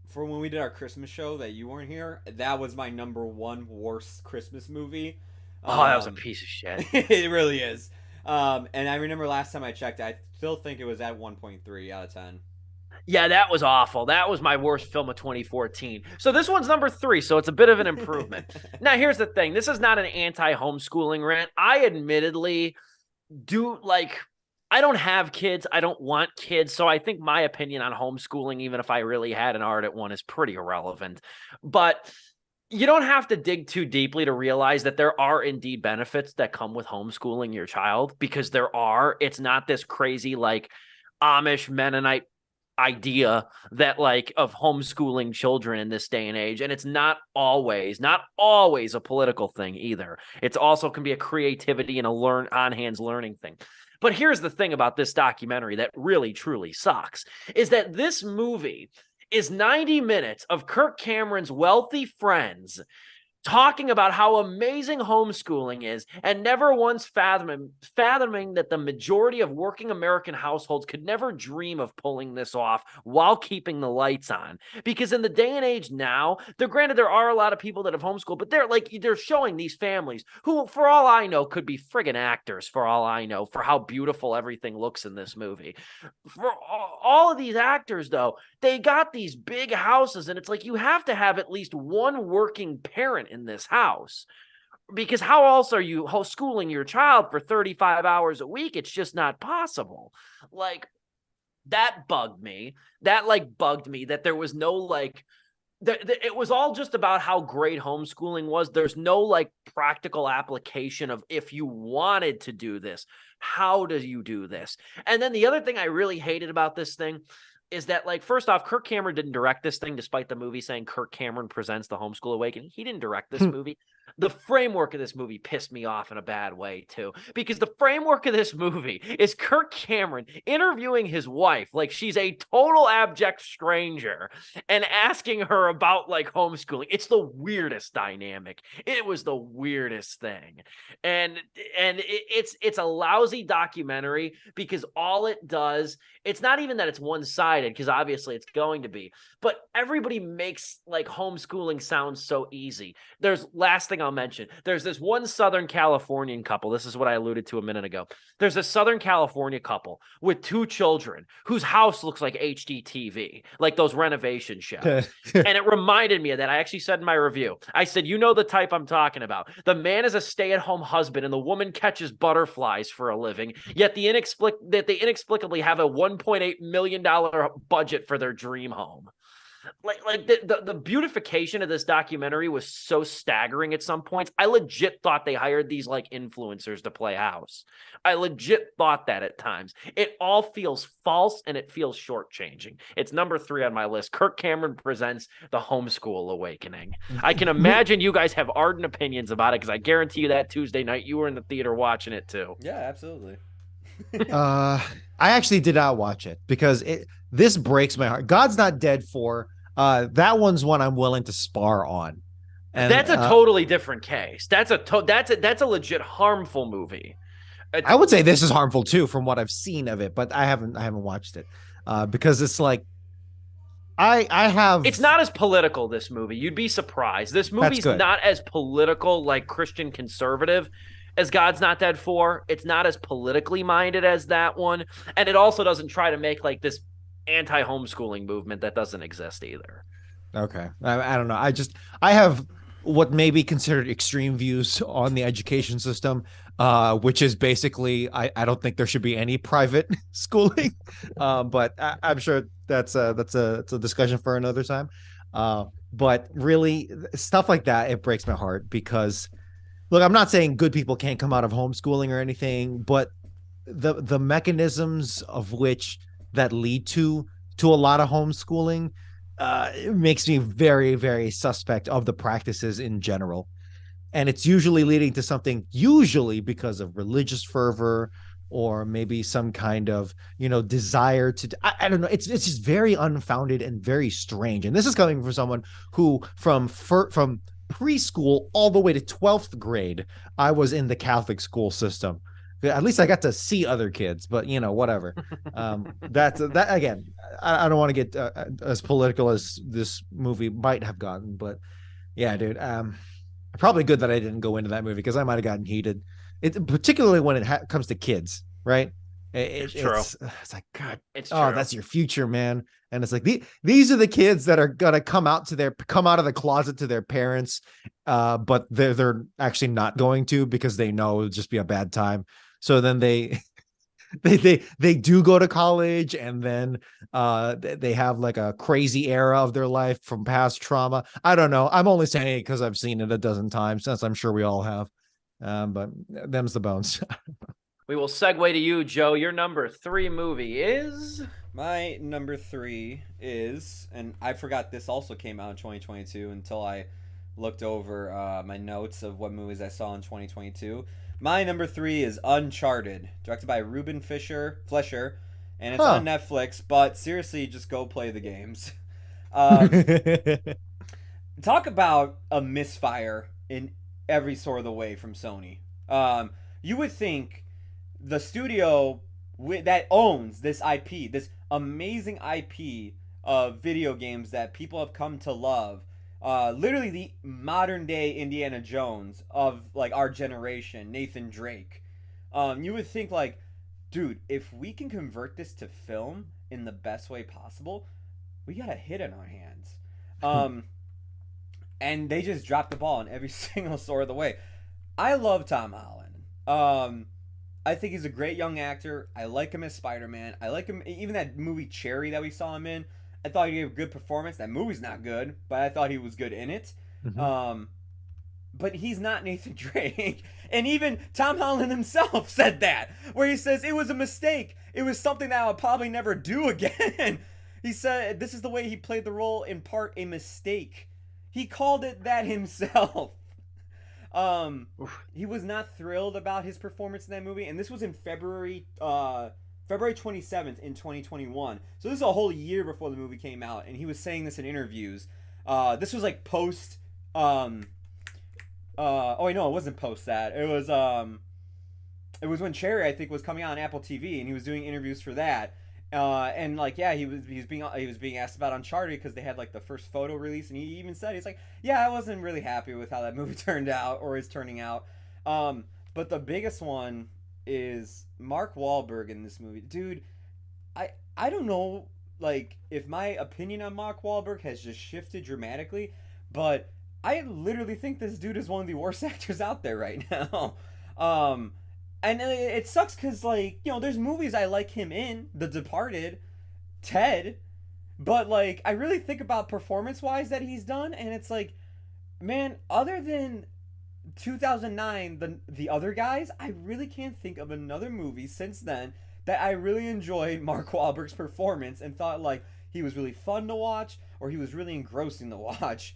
for when we did our Christmas show that you weren't here, that was my number 1 worst Christmas movie. That was a piece of shit. It really is. And I remember last time I checked, I still think it was at 1.3 out of 10. Yeah, that was awful. That was my worst film of 2014. So this one's number 3, so it's a bit of an improvement. Now, here's the thing. This is not an anti-homeschooling rant. I admittedly I don't have kids. I don't want kids. So I think my opinion on homeschooling, even if I really had an ardent one, is pretty irrelevant. But you don't have to dig too deeply to realize that there are indeed benefits that come with homeschooling your child, because there are. It's not this crazy like Amish Mennonite idea that like of homeschooling children in this day and age. And it's not always a political thing either. It's also can be a creativity and a on-hands learning thing. But here's the thing about this documentary that really truly sucks, is that this movie is 90 minutes of Kirk Cameron's wealthy friends talking about how amazing homeschooling is, and never once fathoming that the majority of working American households could never dream of pulling this off while keeping the lights on. Because in the day and age now, granted there are a lot of people that have homeschooled, but they're showing these families who, for all I know, could be friggin' actors, for all I know, for how beautiful everything looks in this movie. For all of these actors, though, they got these big houses, and it's like you have to have at least one working parent in this house, because how else are you schooling your child for 35 hours a week? It's just not possible. Like, that bugged me. That bugged me that there was no it was all just about how great homeschooling was. There's no practical application of, if you wanted to do this, how do you do this? And then the other thing I really hated about this thing is that, first off, Kirk Cameron didn't direct this thing, despite the movie saying Kirk Cameron presents The Homeschool Awakening. He didn't direct this movie. The framework of this movie pissed me off in a bad way, too, because the framework of this movie is Kirk Cameron interviewing his wife like she's a total abject stranger and asking her about homeschooling. It's the weirdest dynamic. It was the weirdest thing. And it's a lousy documentary, because all it does, it's not even that it's one-sided, because obviously it's going to be, but everybody makes homeschooling sound so easy. Last thing I'll mention, there's this one Southern Californian couple. This is what I alluded to a minute ago. There's a Southern California couple with 2 children whose house looks like HGTV, like those renovation shows. And it reminded me of that. I actually said in my review, I said, you know the type I'm talking about. The man is a stay-at-home husband and the woman catches butterflies for a living, yet they inexplicably have a $1.8 million budget for their dream home. like the beautification of this documentary was so staggering at some points. I legit thought they hired these like influencers to play house. I legit thought that at times. It all feels false and it feels shortchanging. It's number 3 on my list. Kirk Cameron presents The Homeschool Awakening. I can imagine you guys have ardent opinions about it because I guarantee you that Tuesday night you were in the theater watching it too. Yeah, absolutely. I actually did not watch it because this breaks my heart. God's Not Dead 4. That one's one I'm willing to spar on. And that's a totally different case. That's a legit harmful movie. I would say this is harmful too, from what I've seen of it, but I haven't watched it because it's like I have. It's not as political. This movie, you'd be surprised. This movie's not as political, like Christian conservative, as God's Not Dead 4. It's not as politically minded as that one, and it also doesn't try to make like this anti-homeschooling movement that doesn't exist either. Okay, I don't know. I have what may be considered extreme views on the education system, which is basically I don't think there should be any private schooling, but I'm sure that's a discussion for another time. But really, stuff like that, it breaks my heart because, look, I'm not saying good people can't come out of homeschooling or anything, but the mechanisms of which that lead to a lot of homeschooling it makes me very, very suspect of the practices in general. And it's usually leading to something, usually because of religious fervor or maybe some kind of, desire to, I don't know. It's just very unfounded and very strange. And this is coming from someone who from preschool all the way to 12th grade, I was in the Catholic school system. At least I got to see other kids, but whatever. That again. I don't want to get as political as this movie might have gotten, but yeah, dude. Probably good that I didn't go into that movie because I might have gotten heated. Particularly when it comes to kids, right? It's true. It's like, God, it's true. That's your future, man. And it's like these are the kids that are gonna come out of the closet to their parents, but they're actually not going to because they know it'll just be a bad time. So then they do go to college, and then they have like a crazy era of their life from past trauma. I don't know. I'm only saying it because I've seen it a dozen times, since I'm sure we all have. But them's the bones. We will segue to you, Joe. Your number 3 movie is? My number 3 is, and I forgot this also came out in 2022 until I looked over my notes of what movies I saw in 2022. My number 3 is Uncharted, directed by Ruben Fleischer, and it's on Netflix, but seriously, just go play the games. Talk about a misfire in every sort of the way from Sony. You would think the studio that owns this IP, this amazing IP of video games that people have come to love, literally the modern day Indiana Jones of like our generation, Nathan Drake. You would think like, dude, if we can convert this to film in the best way possible, we got a hit in our hands. And they just dropped the ball in every single sort of the way. I love Tom Holland. I think he's a great young actor. I like him as Spider-Man. I like him, even that movie Cherry that we saw him in. I thought he gave a good performance. That movie's not good, but I thought he was good in it. Mm-hmm. But he's not Nathan Drake. And even Tom Holland himself said that, where he says, it was a mistake. It was something that I'll probably never do again. He said this is the way he played the role, in part a mistake. He called it that himself. He was not thrilled about his performance in that movie, and this was in February 27th in 2021. So this is a whole year before the movie came out, and he was saying this in interviews. This was like post. Oh wait, no, it wasn't post that. It was when Cherry, I think, was coming out on Apple TV, and he was doing interviews for that. And like, yeah, he was being asked about Uncharted because they had like the first photo release, and he even said, he's like, yeah, I wasn't really happy with how that movie turned out or is turning out. But the biggest one is Mark Wahlberg in this movie. Dude, I don't know, like, if my opinion on Mark Wahlberg has just shifted dramatically, but I literally think this dude is one of the worst actors out there right now. And it sucks because, like, there's movies I like him in. The Departed, Ted, But like, I really think about performance-wise that he's done, and it's like, man, other than 2009, the other guys, I really can't think of another movie since then that I really enjoyed Mark Wahlberg's performance and thought like he was really fun to watch or he was really engrossing to watch.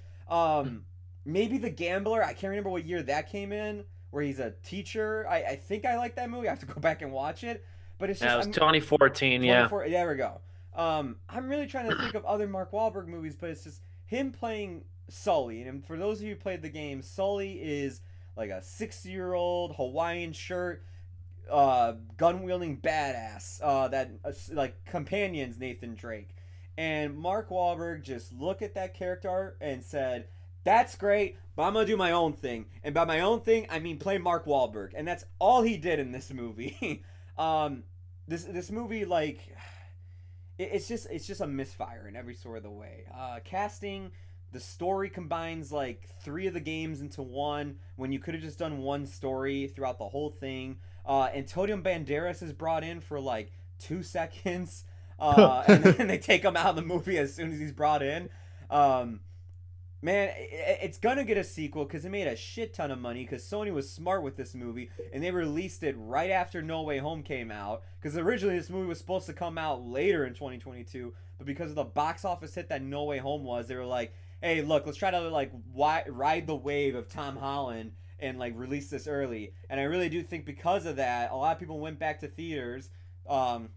Maybe The Gambler. I can't remember what year that came in, where he's a teacher. I think I like that movie. I have to go back and watch it. But it's just Yeah, it was 2014. Yeah. There we go. I'm really trying to think of other Mark Wahlberg movies, but it's just him playing Sully. And for those of you who played the game, Sully is like a 60-year-old Hawaiian shirt, gun wielding badass that like companions Nathan Drake. And Mark Wahlberg just looked at that character and said, "That's great, but I'm gonna do my own thing." And by my own thing, I mean play Mark Wahlberg, and that's all he did in this movie. This movie, like, it's just a misfire in every sort of the way. Casting, the story combines like 3 of the games into one when you could have just done one story throughout the whole thing. Antonio Banderas is brought in for like 2 seconds, and then they take him out of the movie as soon as he's brought in. Man, it's gonna get a sequel because it made a shit ton of money because Sony was smart with this movie and they released it right after No Way Home came out, because originally this movie was supposed to come out later in 2022, but because of the box office hit that No Way Home was, they were like, hey, look, let's try to like ride the wave of Tom Holland and like release this early. And I really do think because of that, a lot of people went back to theaters to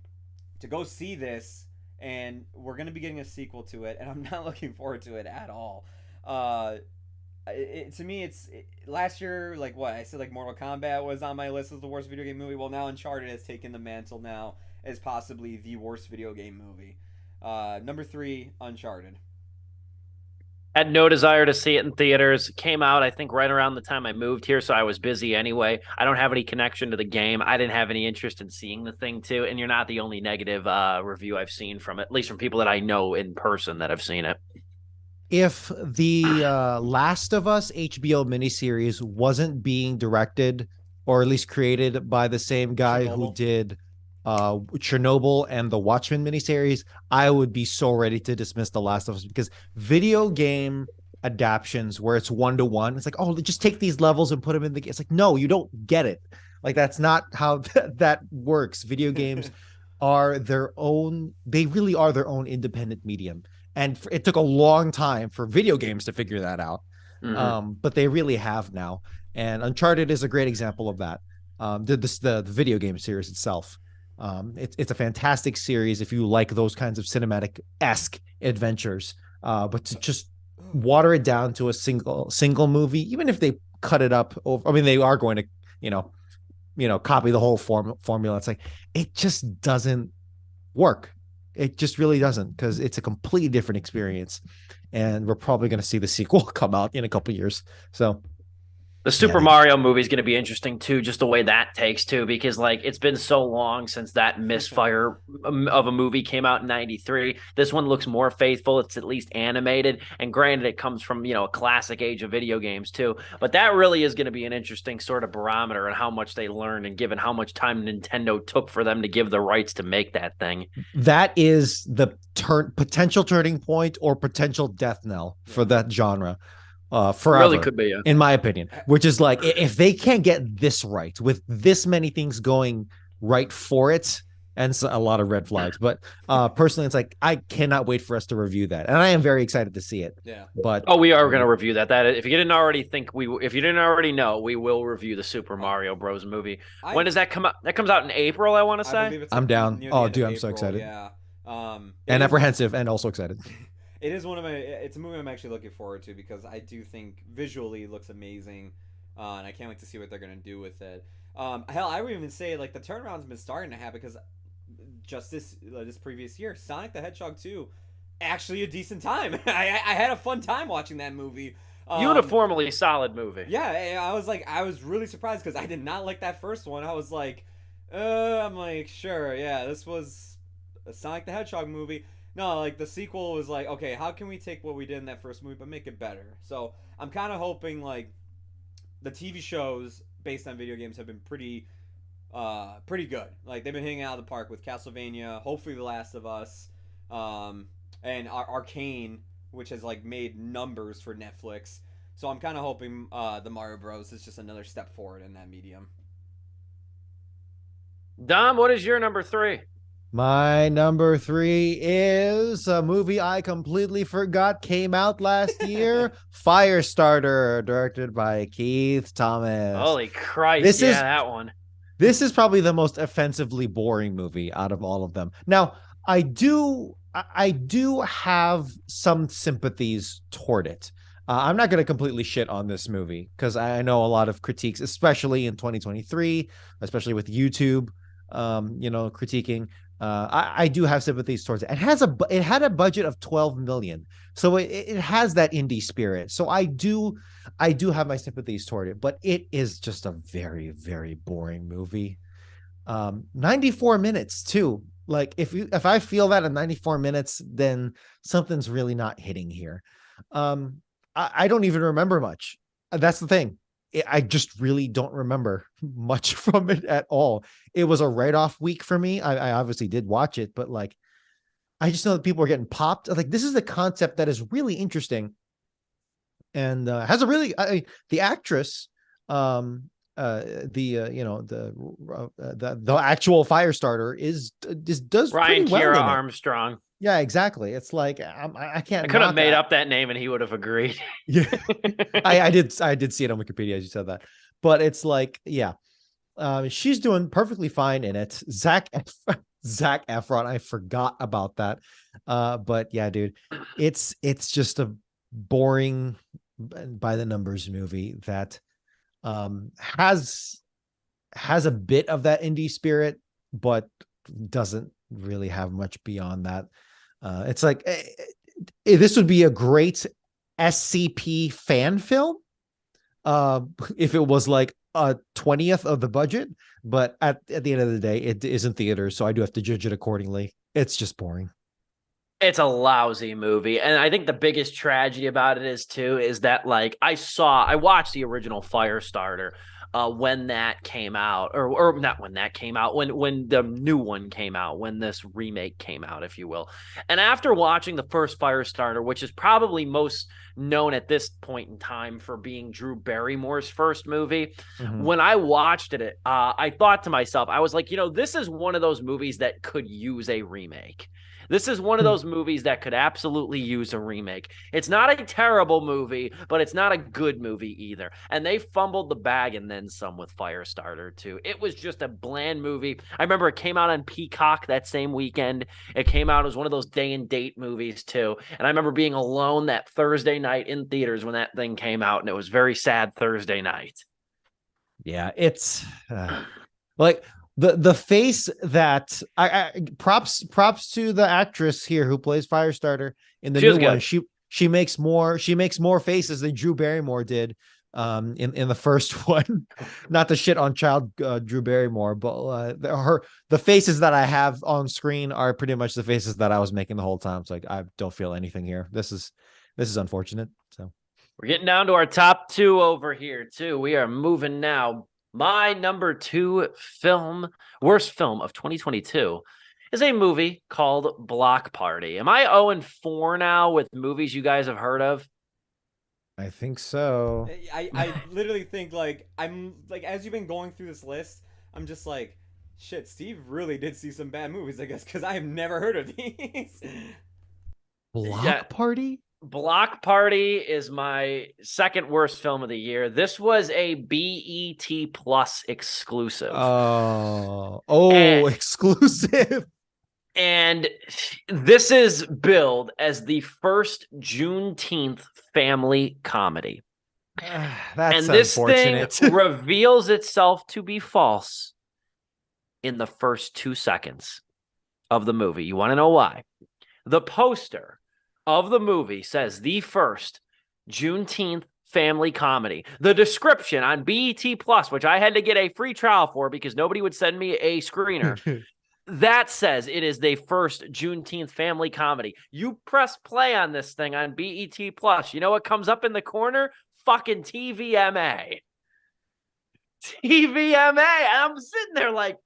go see this, and we're gonna be getting a sequel to it, and I'm not looking forward to it at all. To me, last year, like what I said, like Mortal Kombat was on my list as the worst video game movie. Well, now Uncharted has taken the mantle now as possibly the worst video game movie. Number 3, Uncharted. Had no desire to see it in theaters. Came out, I think, right around the time I moved here, so I was busy anyway. I don't have any connection to the game. I didn't have any interest in seeing the thing, too. And you're not the only negative review I've seen from it, at least from people that I know in person that have seen it. If the Last of Us HBO miniseries wasn't being directed or at least created by the same guy who did Chernobyl and the Watchmen miniseries, I would be so ready to dismiss The Last of Us, because video game adaptions where it's 1-to-1, it's like, oh, just take these levels and put them in the game. It's like, no, you don't get it. Like, that's not how that works. Video games are their own, they really are their own independent medium. And it took a long time for video games to figure that out. But they really have now. And Uncharted is a great example of that. The video game series itself. It's a fantastic series if you like those kinds of cinematic-esque adventures. But to just water it down to a single movie, even if they cut it up, I mean, they are going to, copy the whole formula. It's like, it just doesn't work. It just really doesn't, because it's a completely different experience, and we're probably going to see the sequel come out in a couple of years. So the Super Mario movie is going to be interesting too, just the way that takes too, because like it's been so long since that misfire of a movie came out in '93. This one looks more faithful. It's at least animated, and granted, it comes from a classic age of video games too. But that really is going to be an interesting sort of barometer on how much they learned, and given how much time Nintendo took for them to give the rights to make that thing. That is the potential turning point or potential death knell for that genre. Forever, really could be, yeah. In my opinion, which is like, if they can't get this right with this many things going right for it, and so a lot of red flags. But personally, it's like, I cannot wait for us to review that, and I am very excited to see it. Yeah. But we are going to review that. If you didn't already know, we will review the Super Mario Bros. Movie. When does that come out? That comes out in April, I want to say. I'm down. Oh, dude, I'm so excited. Yeah. And apprehensive, and also excited. It is it's a movie I'm actually looking forward to, because I do think visually it looks amazing, and I can't wait to see what they're going to do with it. Hell, I would even say like the turnaround's been starting to happen, because just this previous year, Sonic the Hedgehog 2, actually a decent time. I had a fun time watching that movie. Uniformly solid movie. Yeah, I was really surprised, because I did not like that first one. I was like, I'm like, sure, yeah, this was a Sonic the Hedgehog movie. No, like the sequel was like, okay, how can we take what we did in that first movie but make it better? So I'm kind of hoping like the TV shows based on video games have been pretty good. Like they've been hitting out of the park with Castlevania, hopefully The Last of Us, and Arcane, which has like made numbers for Netflix. So I'm kind of hoping the Mario Bros is just another step forward in that medium. Dom, what is your number 3? My number 3 is a movie I completely forgot came out last year, Firestarter, directed by Keith Thomas. Holy Christ, This yeah, is that one. this is probably the most offensively boring movie out of all of them. Now, I do have some sympathies toward it. I'm not going to completely shit on this movie because I know a lot of critiques, especially in 2023, especially with YouTube, critiquing. I do have sympathies towards it. It had a budget of 12 million, so it has that indie spirit. So I do have my sympathies toward it, but it is just a very, very boring movie. 94 minutes too. Like if I feel that in 94 minutes, then something's really not hitting here. I don't even remember much. That's the thing. I just really don't remember much from it at all. It was a write-off week for me. I obviously did watch it, but like I just know that people are getting popped. Like this is the concept that is really interesting and has a really the actress the actual Firestarter is does Ryan pretty well Kiera in it. Armstrong. Yeah, exactly. It's like I can't. I could have knock made that. up that name and he would have agreed. Yeah, I did see it on Wikipedia as you said that, but it's like yeah, she's doing perfectly fine in it. Zac Efron, I forgot about that, but yeah, dude, it's just a boring by the numbers movie that has a bit of that indie spirit, but doesn't really have much beyond that. It's like this would be a great SCP fan film if it was like a 20th of the budget, but at the end of the day, it is in theaters, so I do have to judge it accordingly. It's just boring. It's a lousy movie. And I think the biggest tragedy about it is that like I watched the original Firestarter when that came out, or not when that came out, when the new one came out, when this remake came out, if you will. And after watching the first Firestarter, which is probably most known at this point in time for being Drew Barrymore's first movie, when I watched it, I thought to myself, I was like, this is one of those movies that could use a remake. This is one of those movies that could absolutely use a remake. It's not a terrible movie, but it's not a good movie either. And they fumbled the bag and then some with Firestarter too. It was just a bland movie. I remember it came out on Peacock that same weekend. It came out as one of those day and date movies too. And I remember being alone that Thursday night in theaters when that thing came out, and it was very sad Thursday night. Yeah, it's like the face that I props to the actress here who plays Firestarter in the new one. She makes more faces than Drew Barrymore did in the first one. Not to shit on child Drew Barrymore, but the faces that I have on screen are pretty much the faces that I was making the whole time. It's like I don't feel anything here. This is unfortunate. So we're getting down to our top 2 over here too. We are moving now. My number 2 worst film of 2022 is a movie called Block Party. Am I 0-4 now with movies you guys have heard of? I think so. I literally think like I'm like as you've been going through this list, I'm just like, shit, Steve really did see some bad movies, I guess, because I have never heard of these. Block Party? Block Party is my second worst film of the year. This was a BET Plus exclusive. Exclusive. And this is billed as the first Juneteenth family comedy. That's and this unfortunate. thing reveals itself to be false in the first 2 seconds of the movie. You want to know why? The poster of the movie says the first Juneteenth family comedy. The description on BET Plus, which I had to get a free trial for because nobody would send me a screener, that says it is the first Juneteenth family comedy. You press play on this thing on BET Plus. You know what comes up in the corner? Fucking TVMA. TVMA. And I'm sitting there like,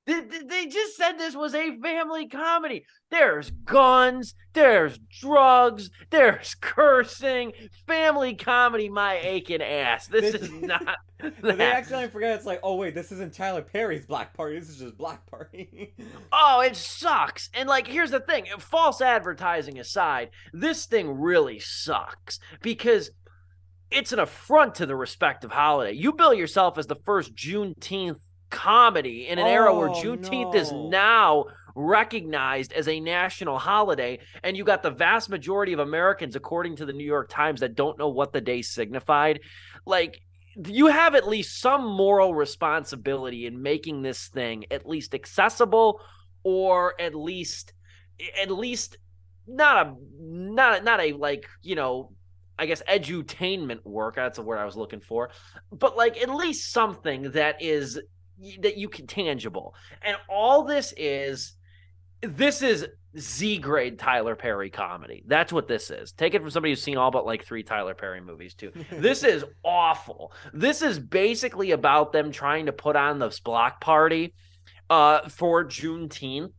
They just said this was a family comedy. There's guns, there's drugs, there's cursing. Family comedy, my aching ass. This is not They that. accidentally forget it's like, oh wait, this isn't Tyler Perry's Black Party. This is just Black Party. Oh, it sucks. And like, here's the thing, false advertising aside, this thing really sucks because it's an affront to the respective holiday. You bill yourself as the first Juneteenth comedy in an era where Juneteenth is now recognized as a national holiday, and you got the vast majority of Americans, according to the New York Times, that don't know what the day signified. Like, you have at least some moral responsibility in making this thing at least accessible, or at least not a like, you know, I guess edutainment work. That's the word I was looking for. But like at least something that you can tangible. And all this is Z grade Tyler Perry comedy. That's what this is. Take it from somebody who's seen all but like 3 Tyler Perry movies too. This is awful. This is basically about them trying to put on this block party for Juneteenth.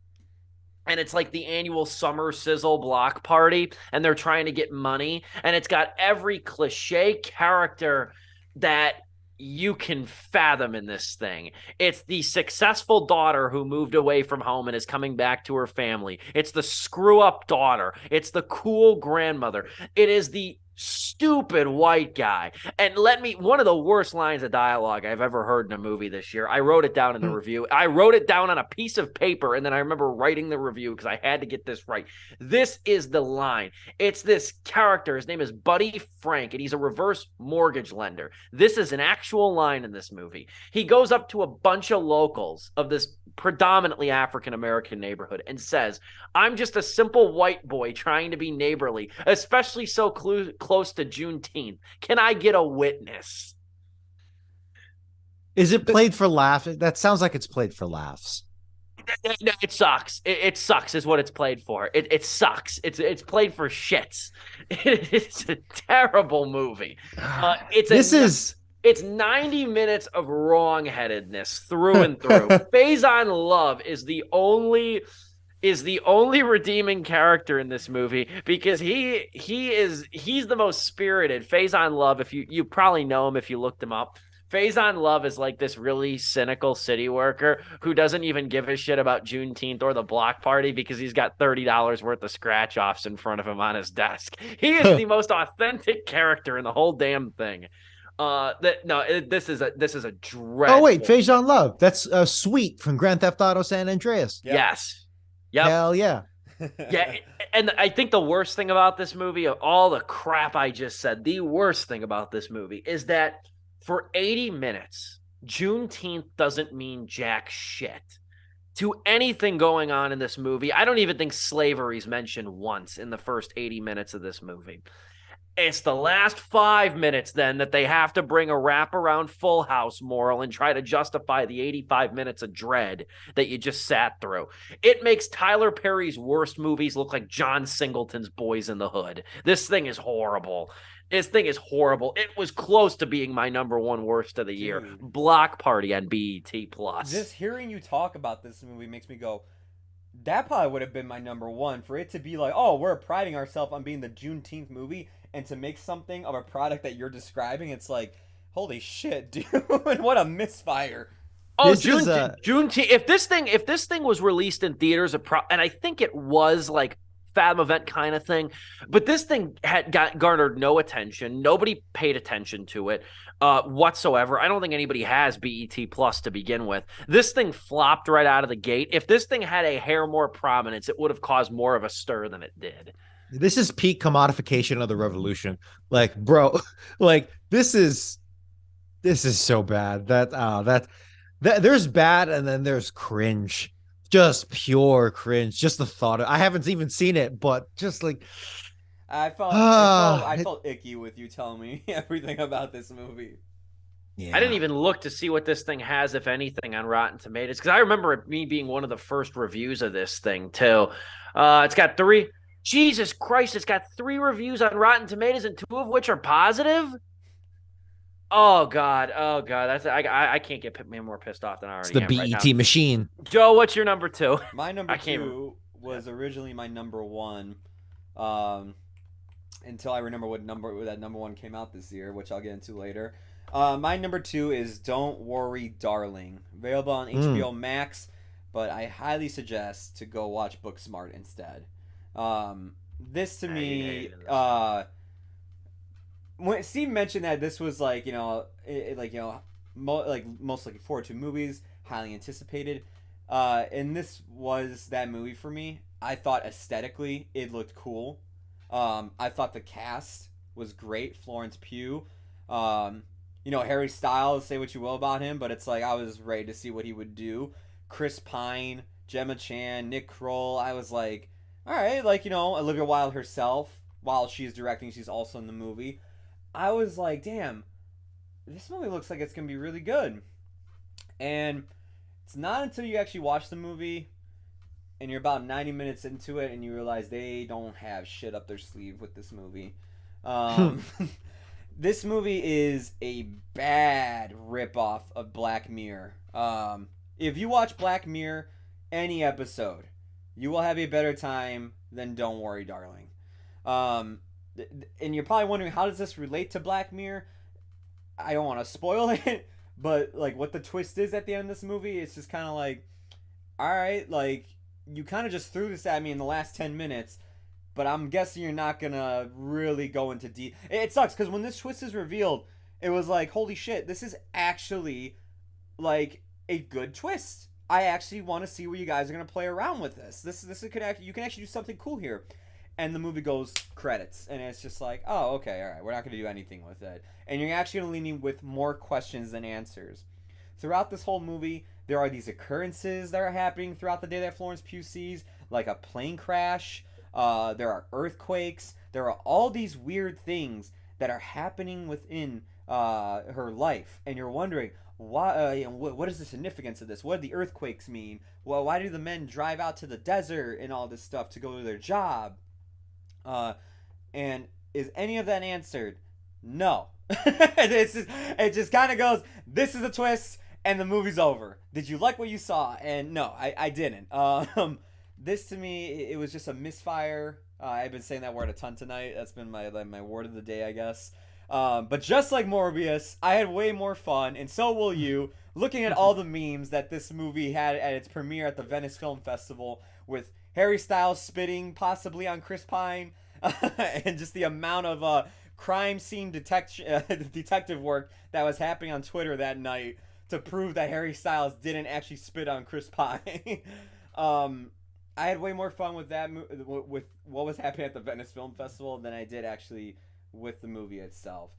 And it's like the annual summer sizzle block party, and they're trying to get money. And it's got every cliche character that you can fathom in this thing. It's the successful daughter who moved away from home and is coming back to her family. It's the screw up daughter. It's the cool grandmother. It is the stupid white guy. And one of the worst lines of dialogue I've ever heard in a movie this year. I wrote it down in the review. I wrote it down on a piece of paper, and then I remember writing the review because I had to get this right. This is the line. It's this character. His name is Buddy Frank, and he's a reverse mortgage lender. This is an actual line in this movie. He goes up to a bunch of locals of this predominantly African-American neighborhood and says, I'm just a simple white boy trying to be neighborly, especially so close to Juneteenth. Can I get a witness? Is it played for laughs? That sounds like it's played for laughs. It sucks. It sucks is what it's played for. It sucks. It's played for shits. It's a terrible movie. It's 90 minutes of wrongheadedness through and through. Faison Love is the only redeeming character in this movie because he's the most spirited. Faison Love, if you probably know him if you looked him up. Faison Love is like this really cynical city worker who doesn't even give a shit about Juneteenth or the block party because he's got $30 worth of scratch offs in front of him on his desk. He is the most authentic character in the whole damn thing. This is a dreadful. Oh wait, Faison Love. That's Sweet from Grand Theft Auto San Andreas. Yep. Yes. Yep. Hell yeah. Yeah, and I think the worst thing about this movie, of all the crap I just said, the worst thing about this movie is that for 80 minutes, Juneteenth doesn't mean jack shit to anything going on in this movie. I don't even think slavery is mentioned once in the first 80 minutes of this movie. It's the last 5 minutes then that they have to bring a wraparound Full House moral and try to justify the 85 minutes of dread that you just sat through. It makes Tyler Perry's worst movies look like John Singleton's Boys in the Hood. This thing is horrible. This thing is horrible. It was close to being my number 1 worst of the year. Block Party on BET Plus. Just hearing you talk about this movie makes me go, that probably would have been my number 1. For it to be like, oh, we're priding ourselves on being the Juneteenth movie, and to make something of a product that you're describing, it's like, holy shit, dude, what a misfire. Oh, Juneteenth. If this thing was released in theaters, and I think it was like Fathom event kind of thing, but this thing had garnered no attention. Nobody paid attention to it whatsoever. I don't think anybody has BET Plus to begin with. This thing flopped right out of the gate. If this thing had a hair more prominence, it would have caused more of a stir than it did. This is peak commodification of the revolution. Like, bro, like this is so bad that there's bad and then there's cringe. Just pure cringe. Just the thought of, I haven't even seen it, but just like I felt icky with you telling me everything about this movie. Yeah. I didn't even look to see what this thing has, if anything, on Rotten Tomatoes, because I remember me being one of the first reviews of this thing too. It's got 3. Jesus Christ! It's got 3 reviews on Rotten Tomatoes, and 2 of which are positive. Oh God, that's I can't get more pissed off than I It's already the am right now. BET machine. Joe, what's your number two? My I number can't even. two Yeah. was originally my number one, um, until I remember what number one came out this year, which I'll get into later. My number two is Don't Worry, Darling, available on Mm. HBO Max, but I highly suggest to go watch Booksmart instead. This to I me, hated this one. when Steve mentioned that this was like like like most looking forward to movies, highly anticipated, and this was that movie for me. I thought aesthetically it looked cool. I thought the cast was great. Florence Pugh, Harry Styles. Say what you will about him, but it's like I was ready to see what he would do. Chris Pine, Gemma Chan, Nick Kroll. I was like, all right, Olivia Wilde herself. While she's directing, she's also in the movie. I was like, damn, this movie looks like it's gonna be really good. And it's not until you actually watch the movie and you're about 90 minutes into it and you realize they don't have shit up their sleeve with this movie. Um, this movie is a bad ripoff of Black Mirror. If you watch Black Mirror, any episode, you will have a better time than Don't Worry, Darling. Um, and you're probably wondering, how does this relate to Black Mirror? I don't want to spoil it, but like what the twist is at the end of this movie, it's just kind of like, all right, like you kind of just threw this at me in the last 10 minutes, but I'm guessing you're not gonna really go into deep. It sucks because when this twist is revealed, it was like, holy shit, this is actually like a good twist. I actually want to see where you guys are gonna play around with this. This could actually, you can actually do something cool here. And the movie goes credits, and it's just like, oh, okay, all right, we're not gonna do anything with it, and you're actually gonna leave me with more questions than answers. Throughout this whole movie, there are these occurrences that are happening throughout the day that Florence Pugh sees, like a plane crash. There are earthquakes. There are all these weird things that are happening within her life, and you're wondering why. What is the significance of this? What do the earthquakes mean? Well, why do the men drive out to the desert and all this stuff to go to their job? Uh, and is any of that answered? No. It just kind of goes, this is a twist, and the movie's over. Did you like what you saw? And no, I didn't. This to me, it was just a misfire. I've been saying that word a ton tonight. That's been my word of the day, I guess. But just like Morbius, I had way more fun, and so will you, looking at all the memes that this movie had at its premiere at the Venice Film Festival with Harry Styles spitting possibly on Chris Pine, and just the amount of crime scene detective work that was happening on Twitter that night to prove that Harry Styles didn't actually spit on Chris Pine. I had way more fun with that with what was happening at the Venice Film Festival than I did actually with the movie itself.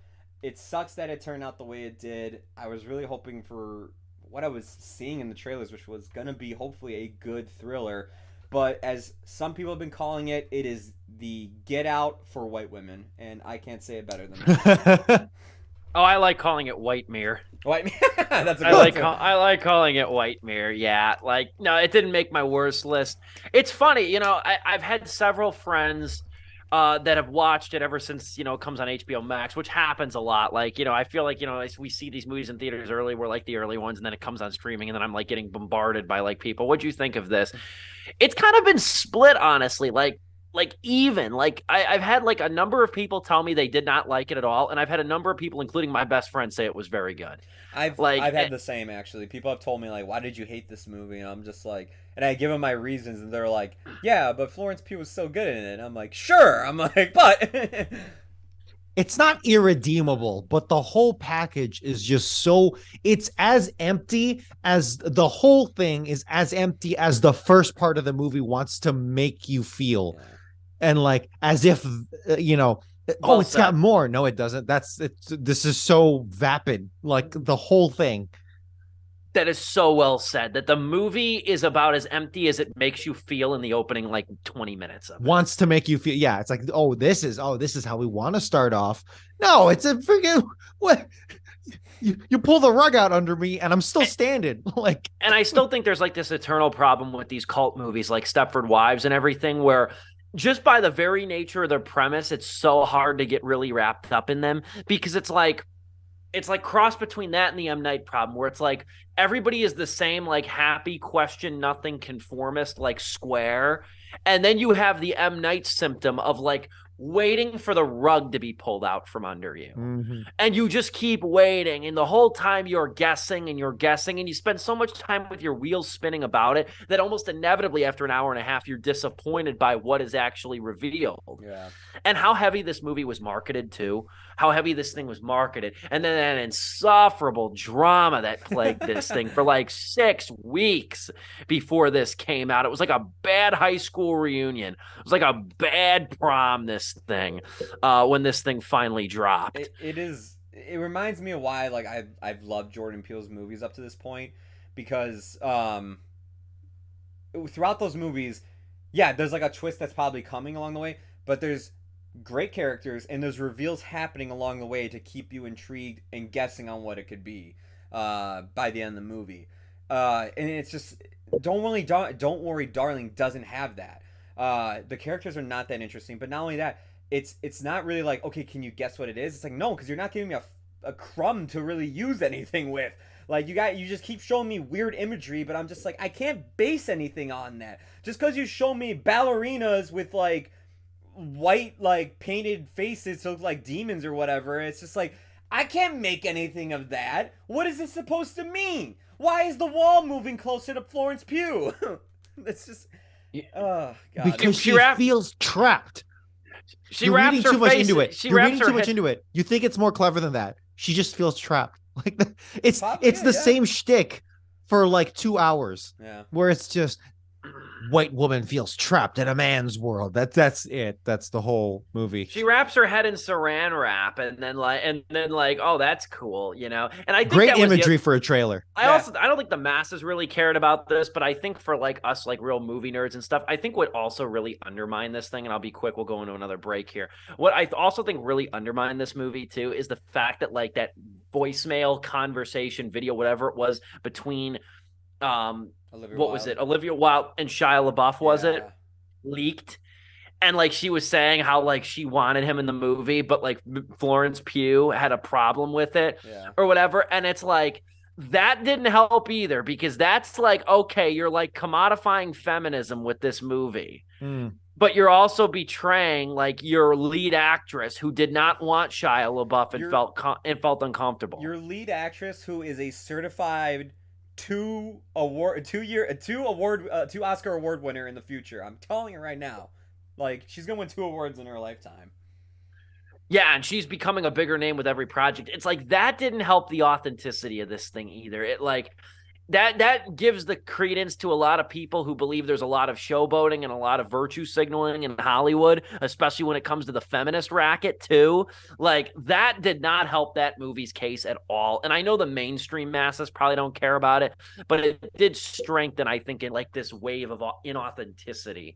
It sucks that it turned out the way it did. I was really hoping for what I was seeing in the trailers, which was gonna be hopefully a good thriller. But as some people have been calling it, it is the Get Out for white women, and I can't say it better than that. Oh, I like calling it White Mirror. White, that's a good one. I like calling it White Mirror. Yeah, like no, it didn't make my worst list. It's funny, I've had several friends that have watched it ever since it comes on HBO Max, which happens a lot. Like I feel like as we see these movies in theaters early, we're like the early ones, and then it comes on streaming, and then I'm like getting bombarded by like people. What'd you think of this? It's kind of been split, honestly. I've had like a number of people tell me they did not like it at all, and I've had a number of people, including my best friend, say it was very good. I've had the same actually. People have told me like, "Why did you hate this movie?" And I'm just like, and I give them my reasons, and they're like, "Yeah, but Florence Pugh was so good in it." And I'm like, "Sure." I'm like, "But." It's not irredeemable, but the whole package is just it's as empty as the whole thing is as empty as the first part of the movie wants to make you feel. Yeah. And like, as if, Well it's said. got more. No, it doesn't. This is so vapid, like the whole thing. That is so well said. That the movie is about as empty as it makes you feel in the opening like 20 minutes of it. Wants to make you feel, yeah, it's like, this is how we want to start off. No, it's a freaking, what? You pull the rug out under me and I'm still standing. Like, And I still think there's like this eternal problem with these cult movies like Stepford Wives and everything, where just by the very nature of their premise, it's so hard to get really wrapped up in them, because it's like, it's like cross between that and the M. Night problem, where it's like everybody is the same, like happy, question nothing, conformist, like square. And then you have the M. Night symptom of like waiting for the rug to be pulled out from under you. Mm-hmm. And you just keep waiting. And the whole time you're guessing and you're guessing. And you spend so much time with your wheels spinning about it that almost inevitably after an hour and a half, you're disappointed by what is actually revealed. Yeah. And how heavy this movie was marketed too. How heavy this thing was marketed. And then an insufferable drama that plagued this thing for like 6 weeks before this came out. It was like a bad high school reunion. It was like a bad prom, this thing, when this thing finally dropped. It reminds me of why like I've loved Jordan Peele's movies up to this point, because throughout those movies, yeah, there's like a twist that's probably coming along the way, but there's great characters and there's reveals happening along the way to keep you intrigued and guessing on what it could be by the end of the movie. And it's just Don't Worry Darling doesn't have that. The characters are not that interesting, but not only that, it's not really like, okay, can you guess what it is? It's like, no, because you're not giving me a crumb to really use anything with. Like, you just keep showing me weird imagery, but I'm just like, I can't base anything on that. Just because you show me ballerinas with like white like painted faces to look like demons or whatever, it's just like, I can't make anything of that. What is this supposed to mean? Why is the wall moving closer to Florence Pugh? It's just, oh god. Because she feels trapped. You're reading too much into it. You're reading too much into it. You think it's more clever than that. She just feels trapped. Like it's the same shtick for like 2 hours. Yeah. Where it's just white woman feels trapped in a man's world. That's it. That's the whole movie. She wraps her head in saran wrap and then like, oh, that's cool, you know. And I think great imagery for a trailer. I don't think the masses really cared about this, but I think for like us, like real movie nerds and stuff, I think what also really undermined this thing, and I'll be quick, we'll go into another break here. What I also think really undermined this movie too is the fact that like that voicemail conversation video, whatever it was, between Olivia Wilde and Shia LaBeouf, was it leaked? And like she was saying how like she wanted him in the movie, but like Florence Pugh had a problem with it or whatever. And it's like, that didn't help either, because that's like, okay, you're like commodifying feminism with this movie. But you're also betraying like your lead actress who did not want Shia LaBeouf and felt uncomfortable. Your lead actress who is a certified two Oscar award winner in the future. I'm telling you right now. Like, she's gonna win 2 awards in her lifetime. Yeah, and she's becoming a bigger name with every project. It's like that didn't help the authenticity of this thing either. It like that gives the credence to a lot of people who believe there's a lot of showboating and a lot of virtue signaling in Hollywood, especially when it comes to the feminist racket too. Like, that did not help that movie's case at all. And I know the mainstream masses probably don't care about it, but it did strengthen, I think, in like this wave of inauthenticity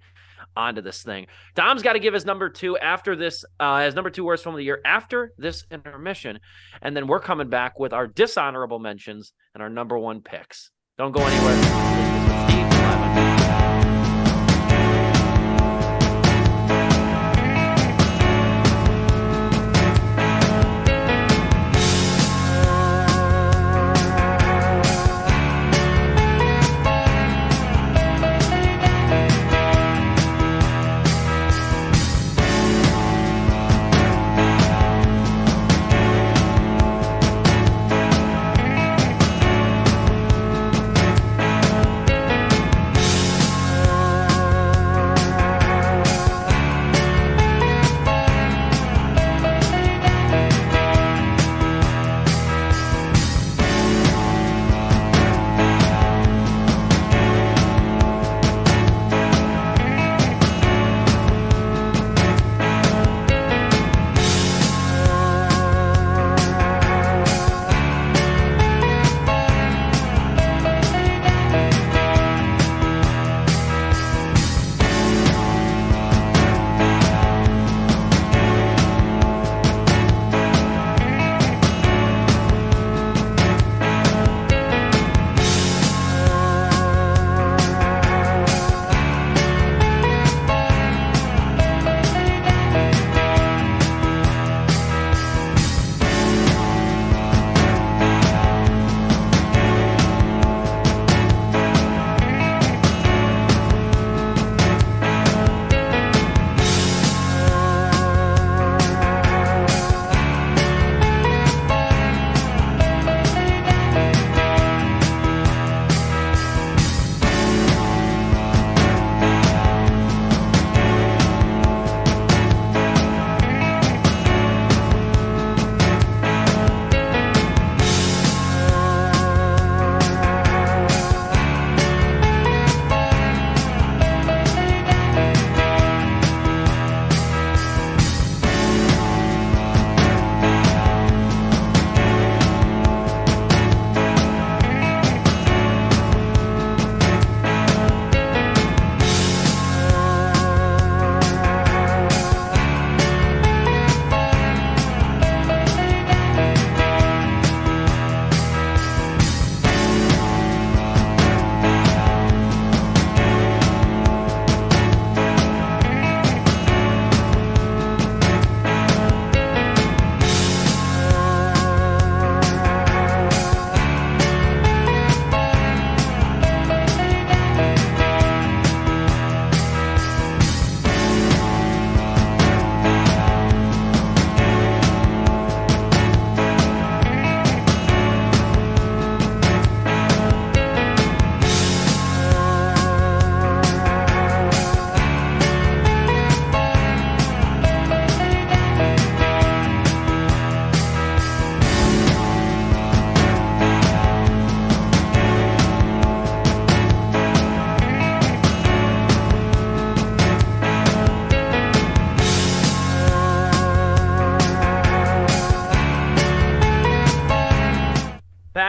onto this thing. Dom's got to give his number 2 after this, his number 2 worst film of the year after this intermission. And then we're coming back with our dishonorable mentions and our number 1 picks. Don't go anywhere. This is with Steve live on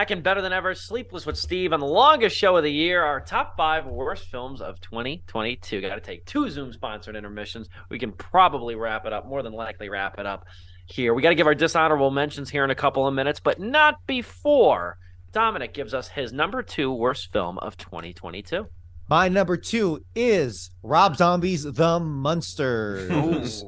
back and better than ever. Sleepless with Steve on the longest show of the year. Our top 5 worst films of 2022. Got to take 2 Zoom-sponsored intermissions. We can probably wrap it up, more than likely wrap it up here. We got to give our dishonorable mentions here in a couple of minutes, but not before Dominic gives us his number 2 worst film of 2022. My number 2 is Rob Zombie's The Munsters.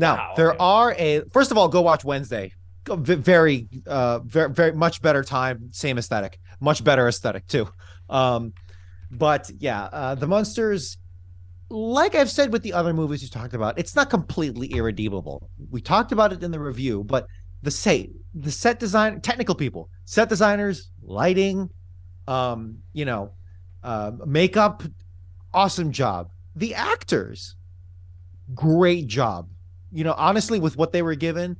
Now, Wow. there are first of all, go watch Wednesday. Very, very much better time, same aesthetic, much better aesthetic too. But yeah, The Munsters, like I've said with the other movies you talked about, it's not completely irredeemable. We talked about it in the review, but the set design, technical people, set designers, lighting, makeup, awesome job. The actors, great job. Honestly, with what they were given,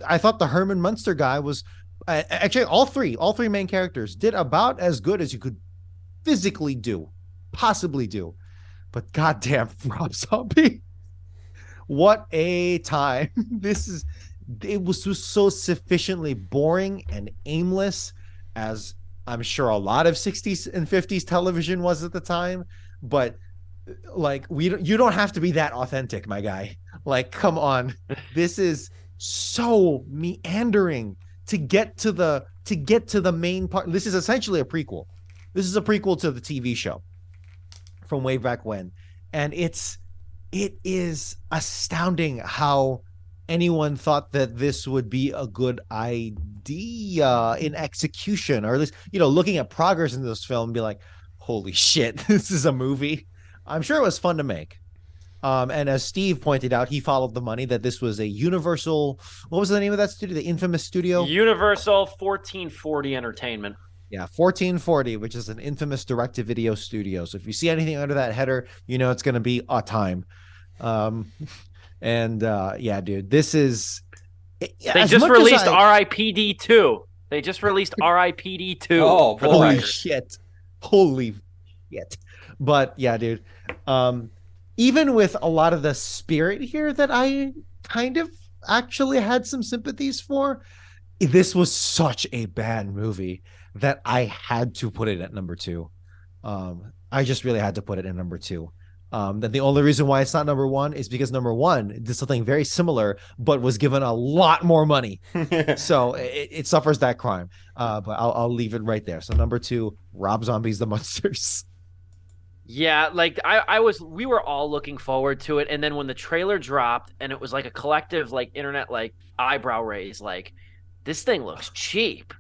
I thought the Herman Munster guy was actually all three main characters did about as good as you could physically possibly do. But goddamn, Rob Zombie, what a time! It was just so sufficiently boring and aimless, as I'm sure a lot of 60s and 50s television was at the time. But like, you don't have to be that authentic, my guy. Like, come on, this is so meandering to get to the main part. This is essentially a prequel. This is a prequel to the TV show from way back when, and it is astounding how anyone thought that this would be a good idea in execution, or at least looking at progress in this film and be like, holy shit, this is a movie. I'm sure it was fun to make. And as Steve pointed out, he followed the money that this was a Universal. What was the name of that studio? The infamous studio? Universal 1440 Entertainment. Yeah, 1440, which is an infamous direct-to-video studio. So if you see anything under that header, it's going to be a time. Yeah, dude, this is. They just released RIPD 2. They just released RIPD 2. Oh, for the holy record. shit! Holy shit! But yeah, dude. Even with a lot of the spirit here that I kind of actually had some sympathies for, this was such a bad movie that I had to put it at number 2. I just really had to put it in number 2. Then the only reason why it's not number 1 is because number 1 did something very similar, but was given a lot more money. So it suffers that crime. But I'll leave it right there. So number 2, Rob Zombie's The Munsters. Yeah, like we were all looking forward to it, and then when the trailer dropped and it was like a collective like internet like eyebrow raise, like, this thing looks cheap.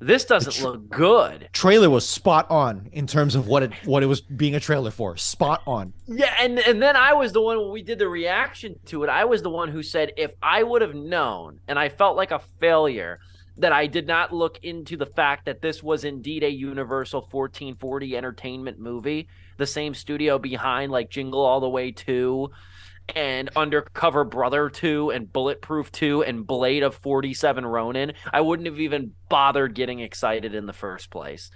This doesn't look good. Trailer was spot on in terms of what it was being a trailer for. Spot on. Yeah, and then I was the one, when we did the reaction to it, I was the one who said, if I would have known, and I felt like a failure, that I did not look into the fact that this was indeed a Universal 1440 Entertainment movie, the same studio behind like Jingle All the Way 2 and Undercover Brother 2 and Bulletproof 2 and Blade of 47 Ronin, I wouldn't have even bothered getting excited in the first place.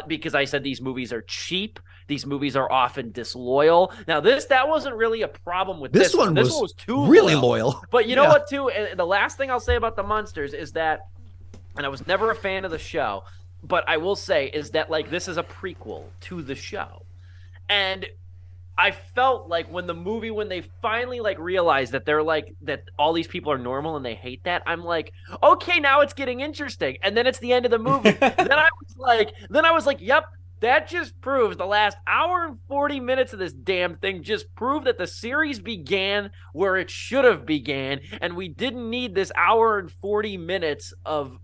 Because I said these movies are cheap. These movies are often disloyal. Now, that wasn't really a problem with this one. This one was too really loyal. But you know what, too? And the last thing I'll say about The Munsters is that, and I was never a fan of the show, but I will say is that, like, this is a prequel to the show. And I felt like when they finally like realized that they're like, that all these people are normal and they hate that, I'm like, okay, now it's getting interesting. And then it's the end of the movie. then I was like, yep, that just proves the last hour and 40 minutes of this damn thing just proved that the series began where it should have began, and we didn't need this hour and 40 minutes of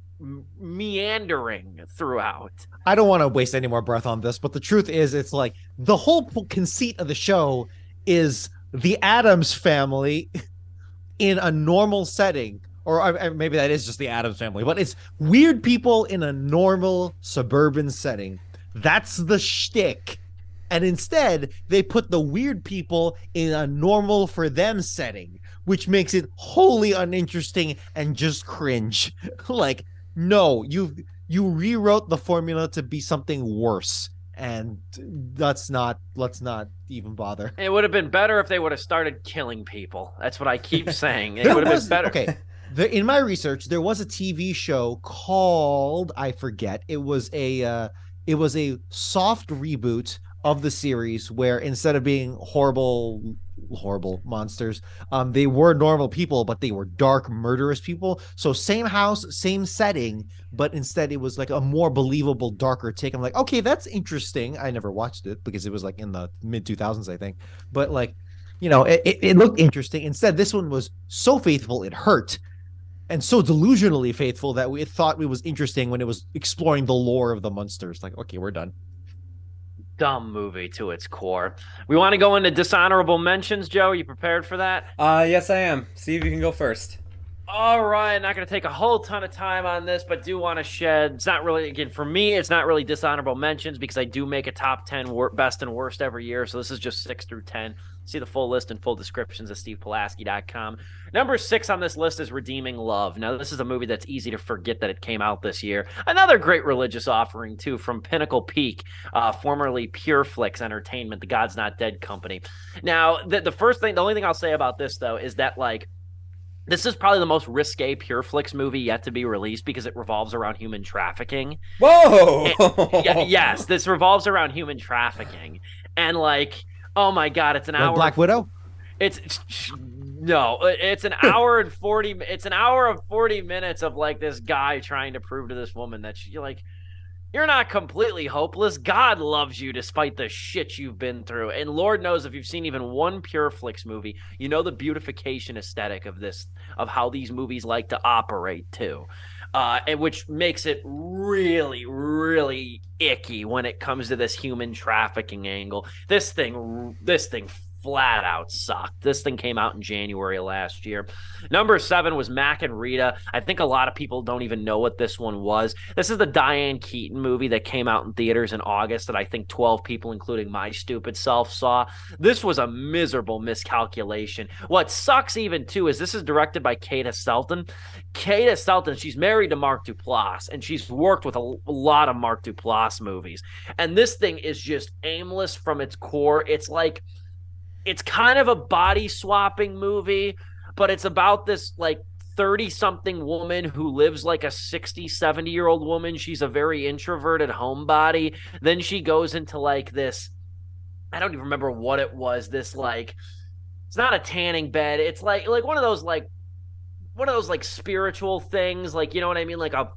meandering throughout. I don't want to waste any more breath on this, but the truth is, it's like the whole conceit of the show is the Addams family in a normal setting, or maybe that is just the Addams family, but it's weird people in a normal suburban setting. That's the shtick. And instead, they put the weird people in a normal for them setting, which makes it wholly uninteresting and just cringe. Like, no, you rewrote the formula to be something worse, and let's not even bother. It would have been better if they would have started killing people. That's what I keep saying. It would have been better. Okay, In my research, there was a TV show called, I forget. It was a soft reboot of the series where instead of being horrible monsters, they were normal people, but they were dark, murderous people. So same house, same setting, but instead it was like a more believable, darker take. I'm like, okay, that's interesting. I never watched it because it was like in the mid 2000s, I think. But like, it looked interesting. Instead, this one was so faithful it hurt, and so delusionally faithful that we thought it was interesting when it was exploring the lore of the monsters. Like, okay, we're done. Dumb movie to its core. We want to go into dishonorable mentions, Joe. Are you prepared for that? Yes, I am. Steve, you can go first. All right, not going to take a whole ton of time on this, but do want to shed. It's not really, again, for me, it's not really dishonorable mentions because I do make a top 10 best and worst every year. So this is just 6 through 10. See the full list and full descriptions at stevepulaski.com. Number 6 on this list is Redeeming Love. Now, this is a movie that's easy to forget that it came out this year. Another great religious offering, too, from Pinnacle Peak, formerly Pure Flix Entertainment, the God's Not Dead company. Now, the only thing I'll say about this, though, is that, like, this is probably the most risque Pure Flix movie yet to be released because it revolves around human trafficking. Whoa! Yes, this revolves around human trafficking. And like, oh my God, it's an hour. Black Widow? No, it's an hour and 40. It's an hour of 40 minutes of like this guy trying to prove to this woman that you're not completely hopeless. God loves you despite the shit you've been through. And Lord knows if you've seen even one Pure Flix movie, you know the beautification aesthetic of this, of how these movies like to operate too. And which makes it really, really icky when it comes to this human trafficking angle. This thing flat out sucked. This thing came out in January of last year. Number 7 was Mac and Rita. I think a lot of people don't even know what this one was. This is the Diane Keaton movie that came out in theaters in August that I think 12 people, including my stupid self, saw. This was a miserable miscalculation. What sucks even, too, is this is directed by Kate Hesselton. Kate Hesselton, she's married to Mark Duplass, and she's worked with a lot of Mark Duplass movies. And this thing is just aimless from its core. It's kind of a body swapping movie, but it's about this like 30-something woman who lives like a 60, 70-year-old woman. She's a very introverted homebody. Then she goes into like this, I don't even remember what it was. This like, it's not a tanning bed. It's like one of those spiritual things. Like, you know what I mean? Like a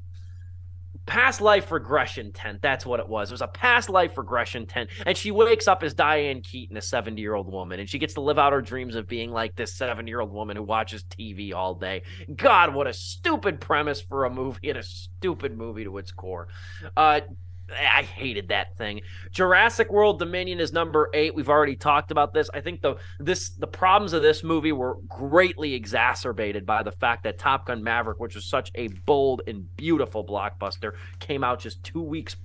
past life regression tent. That's what it was. It was a past life regression tent. And she wakes up as Diane Keaton, a 70-year-old woman, and she gets to live out her dreams of being like this 70-year-old woman who watches TV all day. God, what a stupid premise for a movie and a stupid movie to its core. I hated that thing. Jurassic World Dominion is number 8. We've already talked about this. I think the problems of this movie were greatly exacerbated by the fact that Top Gun Maverick, which was such a bold and beautiful blockbuster, came out just 2 weeks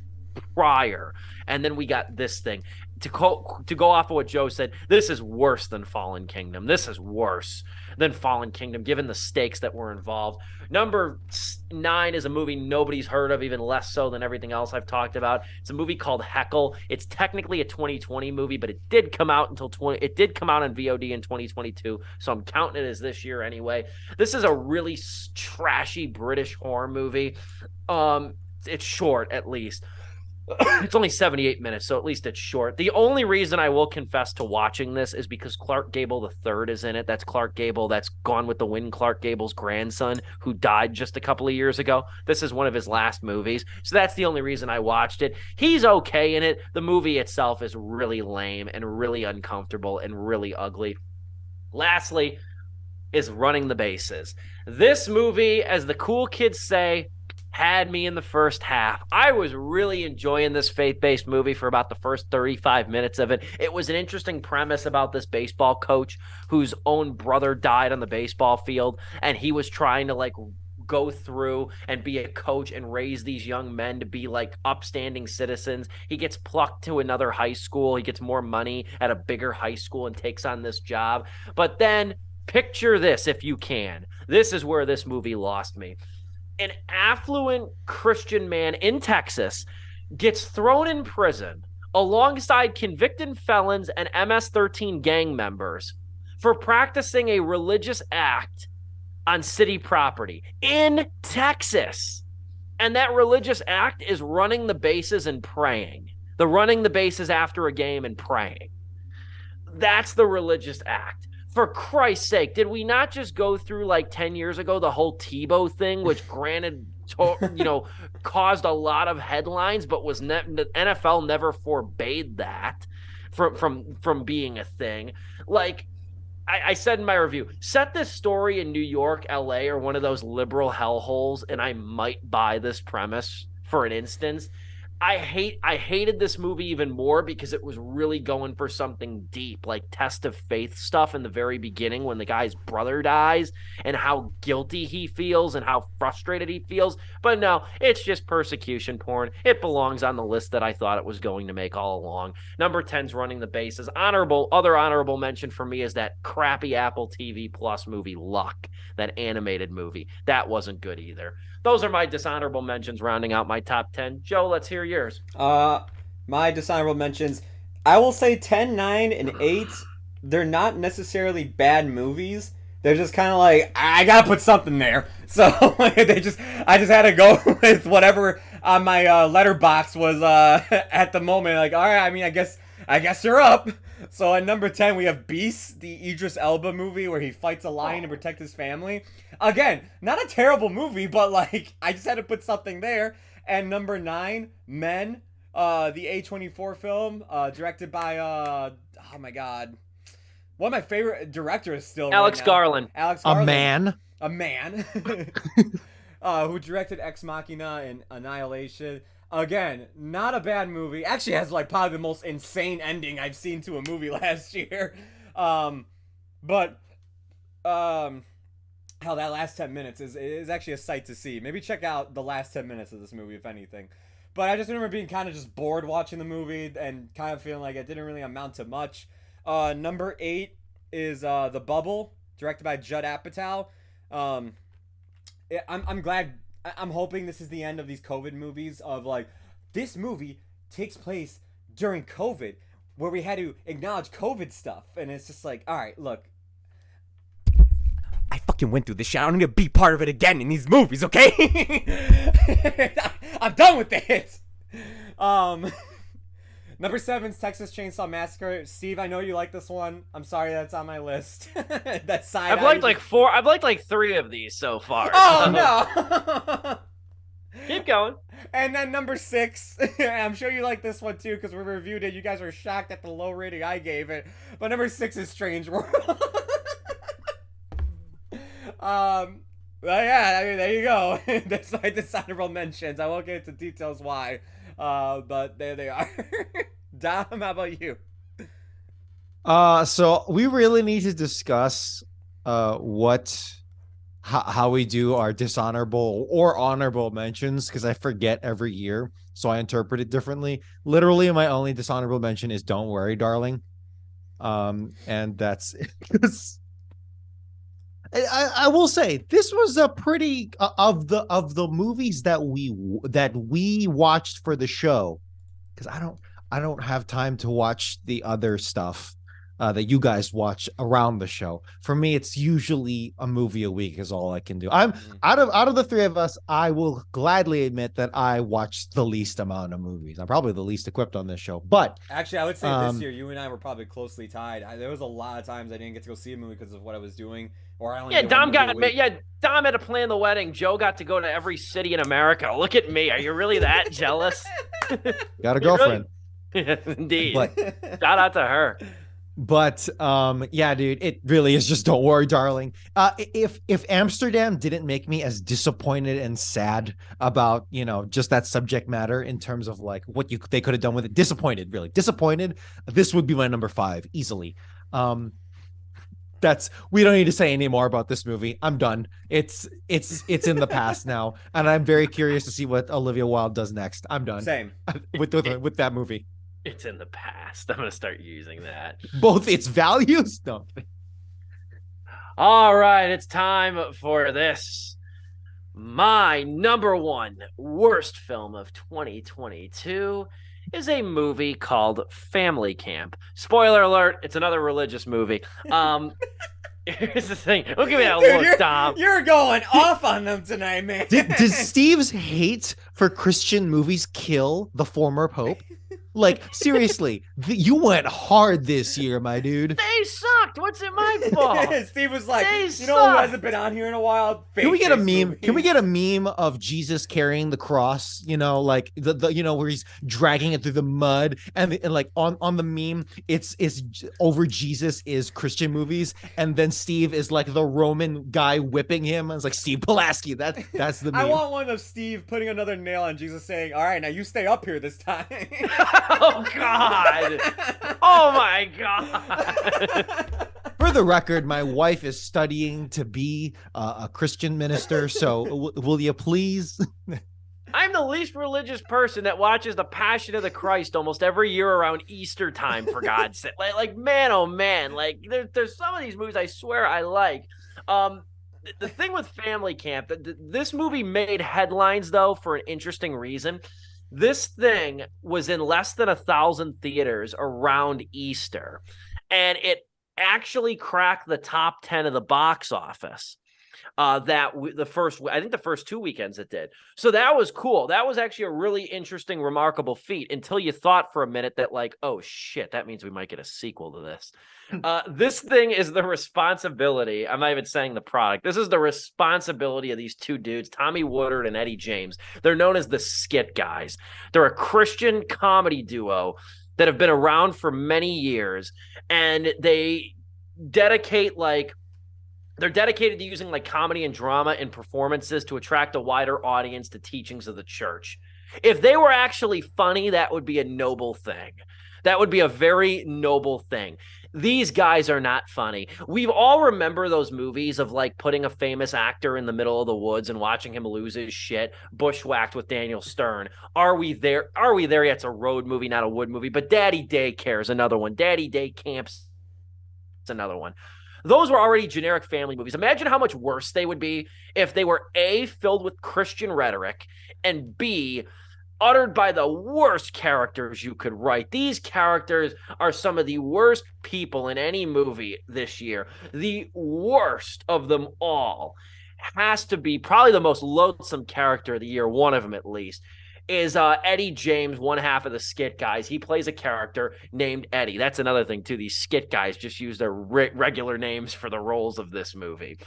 prior. And then we got this thing. To go off of what Joe said, this is worse than Fallen Kingdom. This is worse than Fallen Kingdom, given the stakes that were involved. Number 9 is a movie nobody's heard of, even less so than everything else I've talked about. It's a movie called Heckle. It's technically a 2020 movie, but it did come out on VOD in 2022, so I'm counting it as this year anyway. This is a really trashy British horror movie. It's short, at least. It's only 78 minutes, so at least it's short. The only reason I will confess to watching this is because Clark Gable III is in it. That's Clark Gable. That's Gone with the Wind, Clark Gable's grandson, who died just a couple of years ago. This is one of his last movies. So that's the only reason I watched it. He's okay in it. The movie itself is really lame and really uncomfortable and really ugly. Lastly is Running the Bases. This movie, as the cool kids say, had me in the first half. I was really enjoying this faith-based movie for about the first 35 minutes of it. It was an interesting premise about this baseball coach whose own brother died on the baseball field, and he was trying to like go through and be a coach and raise these young men to be like upstanding citizens. He gets plucked to another high school. He gets more money at a bigger high school and takes on this job. But then picture this if you can. This is where this movie lost me. An affluent Christian man in Texas gets thrown in prison alongside convicted felons and MS-13 gang members for practicing a religious act on city property in Texas. And that religious act is running the bases and praying. The running the bases after a game and praying. That's the religious act. For Christ's sake, did we not just go through like 10 years ago the whole Tebow thing, which granted, caused a lot of headlines, but the NFL never forbade that from being a thing. Like I said in my review, set this story in New York, LA, or one of those liberal hellholes, and I might buy this premise for an instance. I hated this movie even more because it was really going for something deep, like test of faith stuff in the very beginning when the guy's brother dies and how guilty he feels and how frustrated he feels. But no, it's just persecution porn. It belongs on the list that I thought it was going to make all along. Number 10's running the bases. Other honorable mention for me is that crappy Apple TV Plus movie Luck, that animated movie. That wasn't good either. Those are my dishonorable mentions rounding out my top 10. Joe, let's hear yours. My dishonorable mentions, I will say 10, 9, and 8, they're not necessarily bad movies. They're just kind of like, I gotta put something there. So I just had to go with whatever on my letterbox was at the moment. Like, all right, I mean, I guess you're up. So at number 10, we have Beast, the Idris Elba movie where he fights a lion to protect his family. Again, not a terrible movie, but like I just had to put something there. And number 9, Men, the A24 film, directed by oh my god, one of my favorite directors still. Alex Garland. Alex Garland. A man. Who directed Ex Machina and Annihilation. Again, not a bad movie. Actually has like probably the most insane ending I've seen to a movie last year. Hell, that last 10 minutes is actually a sight to see. Maybe check out the last 10 minutes of this movie, if anything. But I just remember being kind of just bored watching the movie and kind of feeling like it didn't really amount to much. Number 8 is The Bubble, directed by Judd Apatow. I'm glad. I'm hoping this is the end of these COVID movies of like, this movie takes place during COVID where we had to acknowledge COVID stuff. And it's just like, all right, look, I fucking went through this shit. I don't need to be part of it again in these movies, okay? I'm done with this. Number 7's Texas Chainsaw Massacre. Steve, I know you like this one. I'm sorry that's on my list. That side. I've liked like 4. I've liked like 3 of these so far. Oh no! Keep going. And then number 6, I'm sure you like this one too because we reviewed it. You guys were shocked at the low rating I gave it. But number 6 is Strange World. Well, yeah, I mean, there you go. That's my dishonorable mentions. I won't get into details why. But there they are. Dom, how about you? So we really need to discuss how we do our dishonorable or honorable mentions because I forget every year, so I interpret it differently. Literally, my only dishonorable mention is "Don't Worry, Darling," and that's because I will say this was a pretty of the movies that we watched for the show, because I don't have time to watch the other stuff that you guys watch around the show. For me, it's usually a movie a week is all I can do. I'm out of the 3 of us, I will gladly admit that I watched the least amount of movies. I'm probably the least equipped on this show, but actually, I would say this year you and I were probably closely tied. There was a lot of times I didn't get to go see a movie because of what I was doing. Or I only Dom had to plan the wedding. Joe got to go to every city in America. Look at me. Are you really that jealous? Got a girlfriend. Really? Indeed. But, shout out to her. But yeah, dude, it really is just "Don't Worry, Darling." If Amsterdam didn't make me as disappointed and sad about, just that subject matter in terms of like what they could have done with it, really disappointed, this would be my number 5 easily. We don't need to say any more about this movie. I'm done. It's in the past now, and I'm very curious to see what Olivia Wilde does next. I'm done. Same with that movie. It's in the past. I'm gonna start using that. Both its values. No. All right, it's time for this. My number 1 worst film of 2022 is a movie called Family Camp. Spoiler alert, it's another religious movie. Here's the thing. Don't give me that Dude, look, Dom. you're going off on them tonight, man. Did Steve's hate for Christian movies kill the former Pope? Like, seriously, you went hard this year, my dude. They sucked. What's it my fault? Steve was like, They you know who suck. hasn't been on here in a while? Can we get a Fake-face meme? movies. Can we get a meme of Jesus carrying the cross? You know, like the where he's dragging it through the mud, and like on the meme, it's over Jesus is Christian movies, and then Steve is like the Roman guy whipping him. It's like Steve Pulaski. That's the meme. I want one of Steve putting another nail on Jesus saying, all right, now you stay up here this time. Oh, God. Oh, my God. For the record, my wife is studying to be a Christian minister, so will you please? I'm the least religious person that watches The Passion of the Christ almost every year around Easter time, for God's sake. Like man, oh, man. Like, there's some of these movies I swear I like. The thing with Family Camp, this movie made headlines, though, for an interesting reason. This thing was in less than 1,000 theaters around Easter, and it actually cracked the top 10 of the box office. I think the first 2 weekends it did. So that was cool. That was actually a really interesting, remarkable feat until you thought for a minute that, like, oh shit, that means we might get a sequel to this. This thing is the responsibility. I'm not even saying the product. This is the responsibility of these two dudes, Tommy Woodard and Eddie James. They're known as the Skit Guys. They're a Christian comedy duo that have been around for many years, and they dedicate they're dedicated to using like comedy and drama in performances to attract a wider audience to teachings of the church. If they were actually funny, that would be a noble thing. That would be a very noble thing. These guys are not funny. We all remember those movies of like putting a famous actor in the middle of the woods and watching him lose his shit, bushwhacked with Daniel Stern. Are we there? Are we there yet? It's a road movie, not a wood movie. But Daddy Daycare is another one. Daddy Day Camp's another one. Those were already generic family movies. Imagine how much worse they would be if they were A, filled with Christian rhetoric, and B, uttered by the worst characters you could write. These characters are some of the worst people in any movie this year. The worst of them all has to be probably the most loathsome character of the year, one of them at least, is Eddie James, one half of the Skit Guys. He plays a character named Eddie. That's another thing, too. These Skit Guys just use their regular names for the roles of this movie.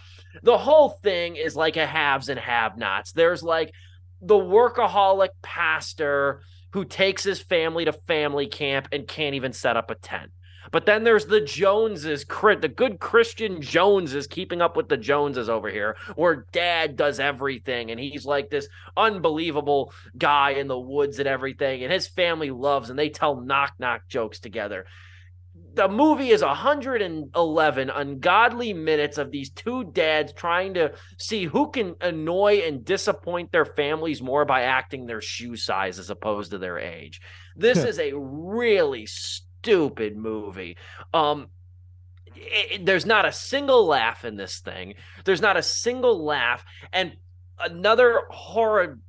The whole thing is like a haves and have-nots. There's like the workaholic pastor who takes his family to family camp and can't even set up a tent. But then there's the Joneses, the good Christian Joneses keeping up with the Joneses over here, where dad does everything, and he's like this unbelievable guy in the woods and everything, and his family loves, and they tell knock-knock jokes together. The movie is 111 ungodly minutes of these two dads trying to see who can annoy and disappoint their families more by acting their shoe size as opposed to their age. This is a really stupid movie. There's not a single laugh in this thing. There's not a single laugh. And another horrid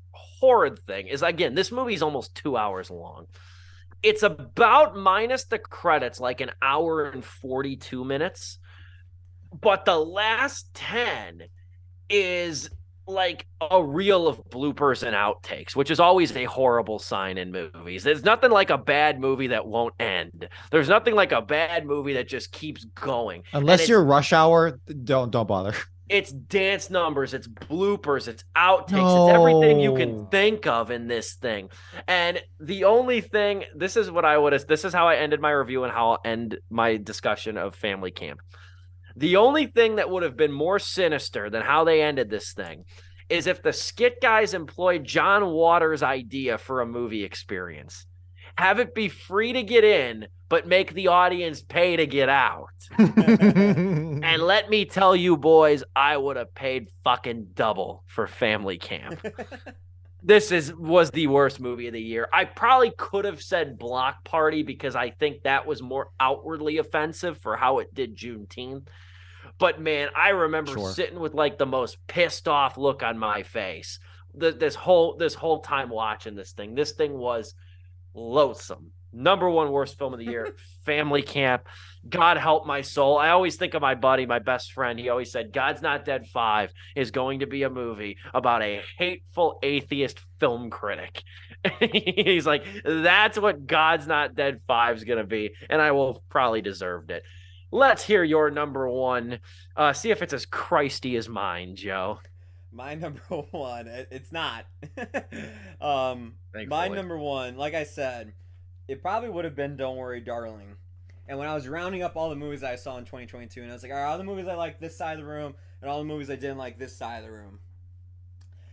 thing is, again, this movie is almost 2 hours long. It's about, minus the credits, like an hour and 42 minutes. But the last 10 is like a reel of bloopers and outtakes, which is always a horrible sign in movies. There's nothing like a bad movie that won't end. There's nothing like a bad movie that just keeps going. Unless you're Rush Hour, don't bother. It's dance numbers, it's bloopers, it's outtakes, it's everything you can think of in this thing. And the only thing, this is how I ended my review and how I'll end my discussion of Family Camp. The only thing that would have been more sinister than how they ended this thing is if the Skit Guys employed John Waters' idea for a movie experience. Have it be free to get in, but make the audience pay to get out. And let me tell you, boys, I would have paid fucking double for Family Camp. This was the worst movie of the year. I probably could have said Block Party because I think that was more outwardly offensive for how it did Juneteenth. But man, I remember sitting with like the most pissed off look on my face this whole time watching this thing. This thing was loathsome. Number one worst film of the year, Family Camp. God help my soul. I always think of my buddy, my best friend. He always said, God's Not Dead 5 is going to be a movie about a hateful atheist film critic. He's like, that's what God's Not Dead 5 is going to be. And I will probably deserved it. Let's hear your number one. See if it's as Christy as mine, Joe. My number one, it's not. My Thankfully. number one, like I said, it probably would have been Don't Worry, Darling. And when I was rounding up all the movies I saw in 2022, and I was like, all right, all the movies I like this side of the room, and all the movies I didn't like this side of the room.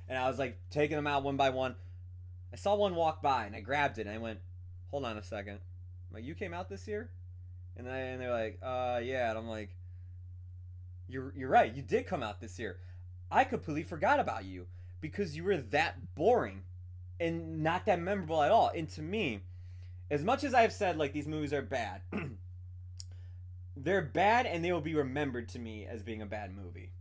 And I was like taking them out one by one. I saw one walk by, and I grabbed it, and I went, hold on a second. I'm like, you came out this year? And they're like, yeah. And I'm like, you're right, you did come out this year. I completely forgot about you because you were that boring and not that memorable at all. And to me, as much as I've said like these movies are bad, they're bad and they will be remembered to me as being a bad movie.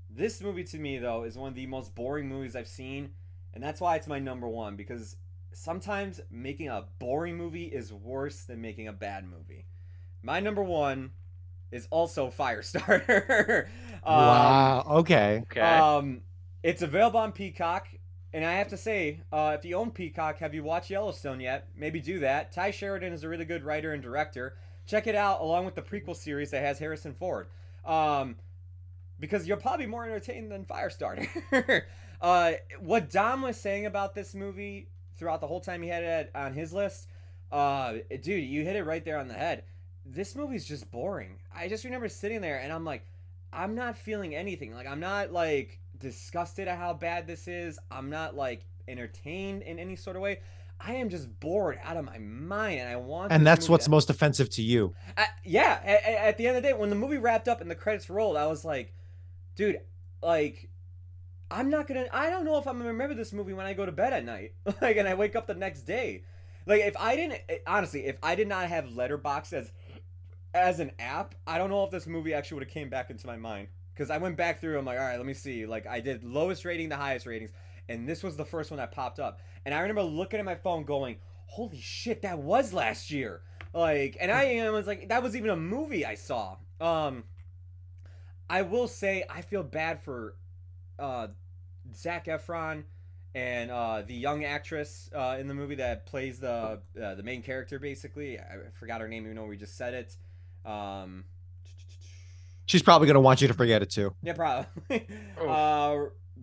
This movie to me though is one of the most boring movies I've seen, and that's why it's my number one, because sometimes making a boring movie is worse than making a bad movie. My number one is also Firestarter. Wow. Okay. Okay. It's available on Peacock, and I have to say, if you own Peacock, have you watched Yellowstone yet? Maybe do that. Ty Sheridan is a really good writer and director. Check it out, along with the prequel series that has Harrison Ford. Because you'll probably be more entertained than Firestarter. What Dom was saying about this movie throughout the whole time he had it on his list, dude, you hit it right there on the head. This movie's just boring. I just remember sitting there and I'm like, I'm not feeling anything. Like, I'm not like disgusted at how bad this is. I'm not like entertained in any sort of way. I am just bored out of my mind, and I want. And that's what's most offensive to you. Yeah. At the end of the day, when the movie wrapped up and the credits rolled, I was like, dude, like, I don't know if I'm gonna remember this movie when I go to bed at night, like, and I wake up the next day. Like, if I did not have Letterboxd as an app, I don't know if this movie actually would have came back into my mind. Because I went back through, I'm like, all right, let me see. Like, I did lowest rating to highest ratings, and this was the first one that popped up. And I remember looking at my phone going, holy shit, that was last year. Like, and I was like, that was even a movie I saw. I will say, I feel bad for Zac Efron and the young actress in the movie that plays the main character, basically. I forgot her name, even though we just said it. She's probably going to want you to forget it too. Yeah, probably.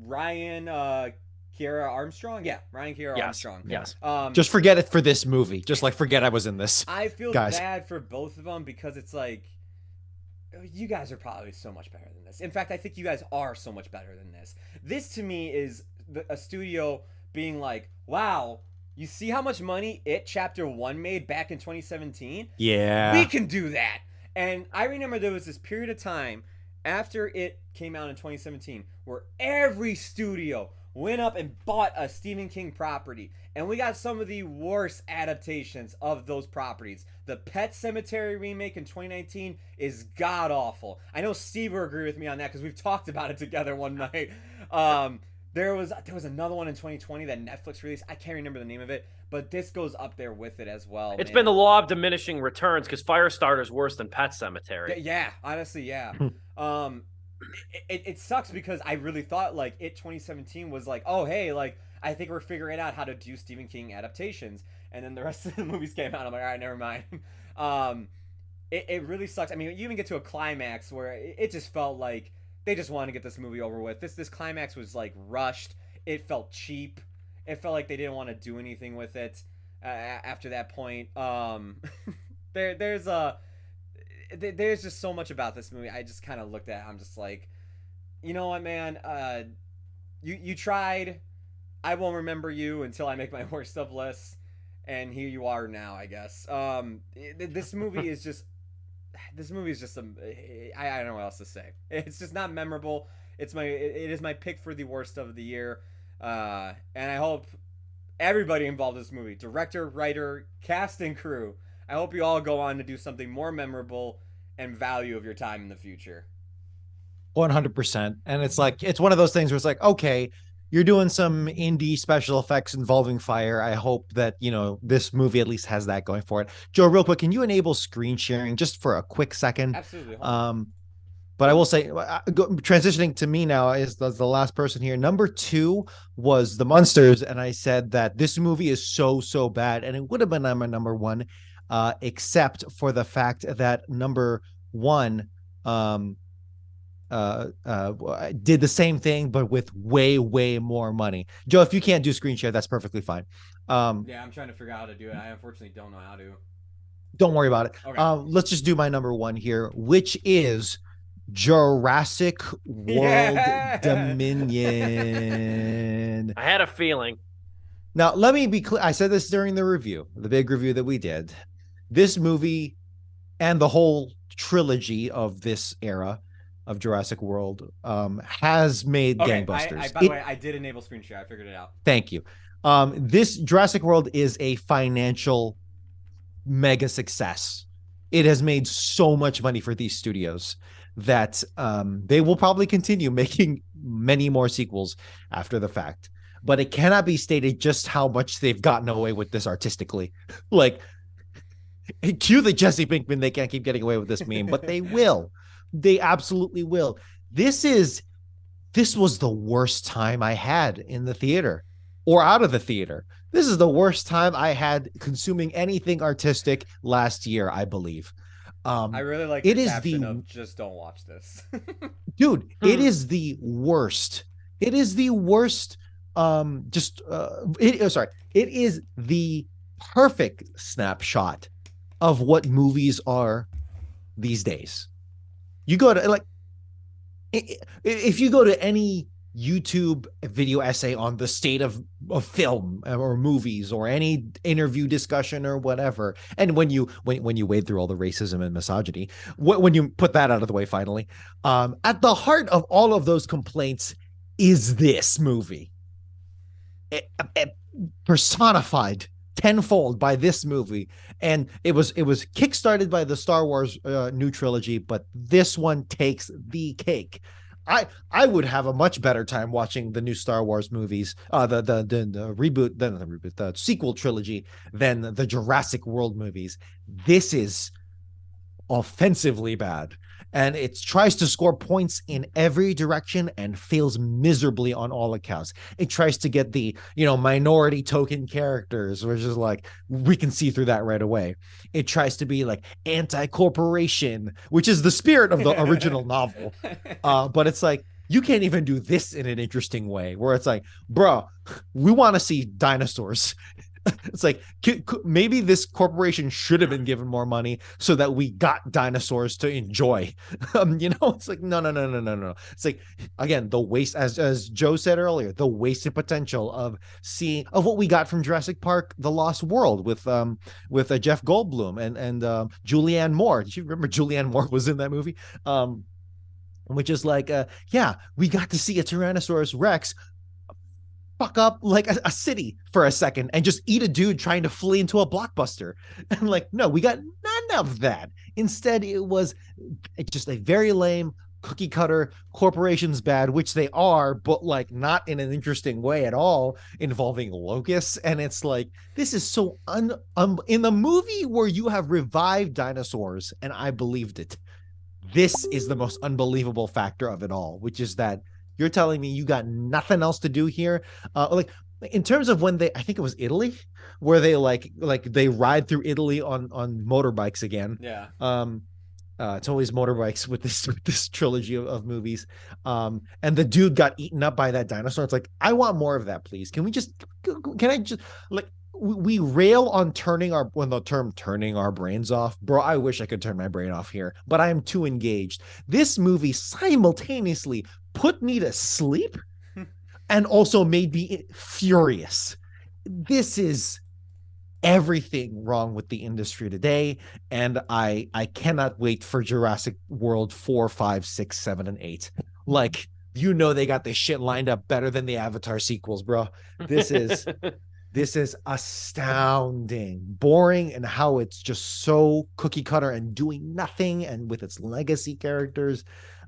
Ryan Kiera Armstrong? Yeah, Ryan Kiera Armstrong. Yes. Just forget it for this movie. Just like forget I was in this. I feel guys. bad for both of them because it's like, you guys are probably so much better than this. In fact, I think you guys are so much better than this. This to me is a studio being like, wow, you see how much money It Chapter 1 made back in 2017? Yeah. We can do that. And I remember there was this period of time after It came out in 2017 where every studio went up and bought a Stephen King property. And we got some of the worst adaptations of those properties. The Pet Sematary remake in 2019 is god-awful. I know Steve will agree with me on that because we've talked about it together one night. There was another one in 2020 that Netflix released. I can't remember the name of it, but this goes up there with it as well. It's been the law of diminishing returns because Firestarter is worse than Pet Sematary. Yeah, honestly, yeah. It sucks because I really thought like It 2017 was like, oh hey, like I think we're figuring out how to do Stephen King adaptations, and then the rest of the movies came out. I'm like, all right, never mind. It really sucks. I mean, you even get to a climax where it just felt like they just wanted to get this movie over with. This climax was like rushed. It felt cheap. It felt like they didn't want to do anything with it after that point. There's just so much about this movie. I just kind of looked at it. I'm just like, you know what, man? You tried. I won't remember you until I make my worst of list. And here you are now, I guess. This movie is just... This movie is just I don't know what else to say. It's just not memorable. It is my pick for the worst of the year. And I hope everybody involved in this movie, director, writer, cast, and crew, I hope you all go on to do something more memorable and value of your time in the future. 100%. And it's like, it's one of those things where it's like, okay, you're doing some indie special effects involving fire. I hope that, this movie at least has that going for it. Joe, real quick, can you enable screen sharing just for a quick second? Absolutely. Hold on. But I will say, transitioning to me now is the last person here. Number two was The Munsters, and I said that this movie is so bad, and it would have been my number one, except for the fact that number one did the same thing, but with way more money. Joe, if you can't do screen share, that's perfectly fine. Yeah, I'm trying to figure out how to do it. I unfortunately don't know how to. Don't worry about it. Okay. Let's just do my number one here, which is Jurassic World Dominion. I had a feeling. Now, let me be clear. I said this during the big review that we did. This movie and the whole trilogy of this era of Jurassic World has made gangbusters. By the way, I did enable screen share. I figured it out. Thank you. This Jurassic World is a financial mega success. It has made so much money for these studios that they will probably continue making many more sequels after the fact. But it cannot be stated just how much they've gotten away with this artistically. Like, cue the Jesse Pinkman, they can't keep getting away with this meme, but they will. They absolutely will. This was the worst time I had in the theater or out of the theater. This is the worst time I had consuming anything artistic last year, I believe. I really like it the is caption of just don't watch this. Dude, it is the worst. It is the worst. It is the perfect snapshot of what movies are these days. You go to if you go to any YouTube video essay on the state of film or movies or any interview discussion or whatever, and when you wade through all the racism and misogyny, when you put that out of the way finally, at the heart of all of those complaints is this movie, personified tenfold by this movie. And it was kickstarted by the Star Wars new trilogy, but this one takes the cake. I would have a much better time watching the new Star Wars movies, the sequel trilogy, than the Jurassic World movies. This is offensively bad, and it tries to score points in every direction and fails miserably on all accounts. It tries to get the minority token characters, which is like, we can see through that right away. It tries to be like anti-corporation, which is the spirit of the original novel, but it's like, you can't even do this in an interesting way, where it's like, bro, we want to see dinosaurs. It's like, maybe this corporation should have been given more money so that we got dinosaurs to enjoy. It's like, no. It's like, again, the waste, as Joe said earlier, the wasted potential of what we got from Jurassic Park: The Lost World with Jeff Goldblum and Julianne Moore. Do you remember Julianne Moore was in that movie? Which is like, we got to see a Tyrannosaurus Rex fuck up like a city for a second and just eat a dude trying to flee into a blockbuster. And like, no, we got none of that. Instead, it was just a very lame cookie cutter, corporations bad, which they are, but like not in an interesting way at all, involving locusts. And it's like, this is so in the movie where you have revived dinosaurs, and I believed it. This is the most unbelievable factor of it all, which is that you're telling me you got nothing else to do here. Like in terms of when I think it was Italy, where they like they ride through Italy on motorbikes again. Yeah. It's always motorbikes with this trilogy of movies. And the dude got eaten up by that dinosaur. It's like, I want more of that, please. Can I just like, we rail on turning our brains off, bro. I wish I could turn my brain off here, but I am too engaged. This movie simultaneously put me to sleep and also made me furious. This is everything wrong with the industry today, and I cannot wait for Jurassic World 4, 5, 6, 7, and 8. Like, they got this shit lined up better than the Avatar sequels, bro. This is astounding. Boring, and how it's just so cookie cutter and doing nothing, and with its legacy characters,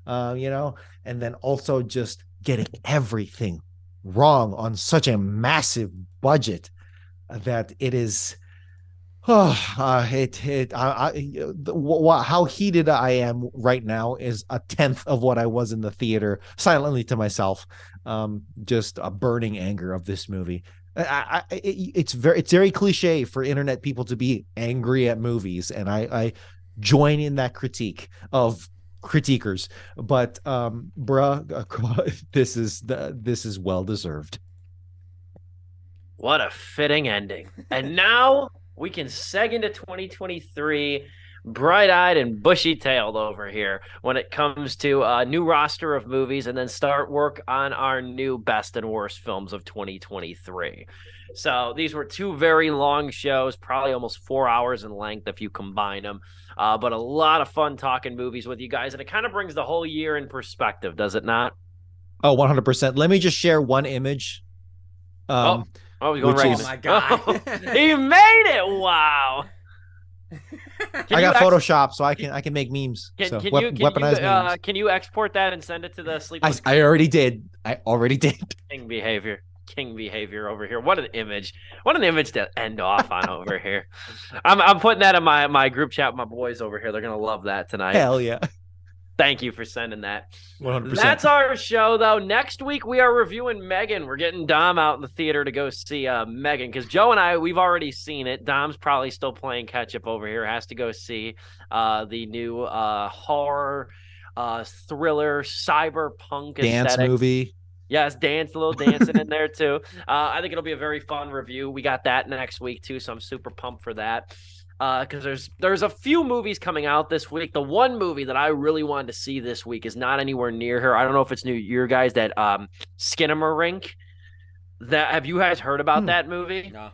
and then also just getting everything wrong on such a massive budget that it is. Oh, how heated I am right now is a tenth of what I was in the theater, silently to myself. Just a burning anger of this movie. It's very cliche for internet people to be angry at movies, and I join in that critique of critiquers. But bruh, this is well deserved. What a fitting ending. And now we can seg into 2023 bright-eyed and bushy-tailed over here when it comes to a new roster of movies and then start work on our new best and worst films of 2023. So these were two very long shows, probably almost 4 hours in length if you combine them. But a lot of fun talking movies with you guys, and it kind of brings the whole year in perspective, does it not? Oh, 100%. Let me just share one image. He's going right. Oh my god. He made it. Wow. I got Photoshop, so I can make memes. Weaponized memes. Can you export that and send it to the Sleepless? I already did. King behavior over here. What an image. What an image to end off on over here. I'm putting that in my group chat with my boys over here. They're gonna love that tonight. Hell yeah. Thank you for sending that. 100%. That's our show, though. Next week, we are reviewing Megan. We're getting Dom out in the theater to go see Megan, because Joe and I, we've already seen it. Dom's probably still playing catch-up over here. Has to go see the new horror, thriller, cyberpunk dance aesthetic movie. Yes, a little dancing in there, too. I think it'll be a very fun review. We got that next week, too, so I'm super pumped for that. Because there's a few movies coming out this week. The one movie that I really wanted to see this week is not anywhere near here. I don't know if it's new your guys, that Skinamarink. Have you guys heard about that movie? No.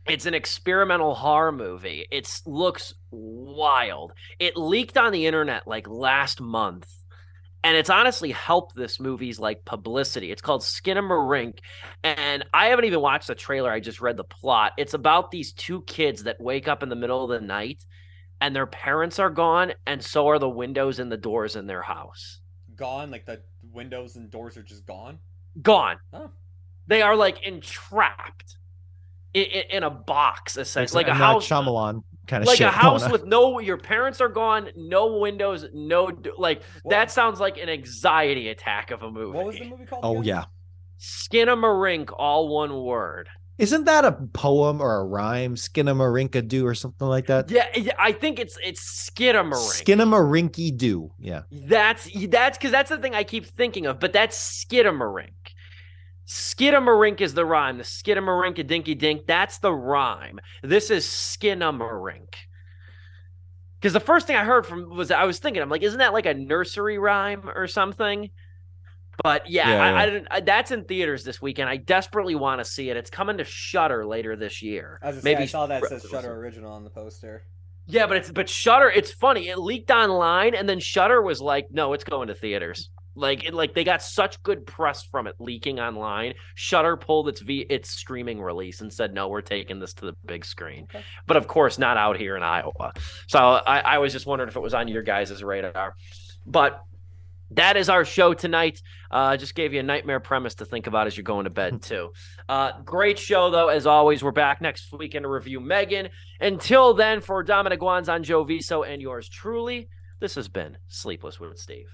It's an experimental horror movie. It looks wild. It leaked on the internet like last month. And it's honestly helped this movie's like publicity. It's called Skinamarink. And I haven't even watched the trailer. I just read the plot. It's about these two kids that wake up in the middle of the night and their parents are gone. And so are the windows and the doors in their house. Gone? Like the windows and doors are just gone? Gone. Oh. They are like entrapped in a box, essentially. Like a house. Shyamalan kind of like shit. A house with your parents are gone, no windows, that sounds like an anxiety attack of a movie. What was the movie called? Oh, again? yeah. Skinamarink, all one word. Isn't that a poem or a rhyme? Skinnamarink-a-doo or something like that? Yeah, I think it's Skinamarink. Skinnamarinky-doo. Yeah. That's because that's the thing I keep thinking of, but that's Skinamarink. Skidamarink is the rhyme. The Skidamarink a dinky dink, that's the rhyme. This is Skinamarink. Because the first thing I heard I was thinking, I'm like, isn't that like a nursery rhyme or something? But yeah. That's in theaters this weekend. I desperately want to see it. It's coming to Shudder later this year. I saw that it says Shudder Original on the poster. Yeah, but Shudder, it's funny. It leaked online, and then Shudder was like, no, it's going to theaters. Like they got such good press from it leaking online. Shudder pulled its streaming release and said, no, we're taking this to the big screen. Okay. But of course, not out here in Iowa. So I was just wondering if it was on your guys' radar. But that is our show tonight. Just gave you a nightmare premise to think about as you're going to bed, too. Great show, though, as always. We're back next weekend to review Megan. Until then, for Dominic Guanzon, Joe Viso, and yours truly, this has been Sleepless with Steve.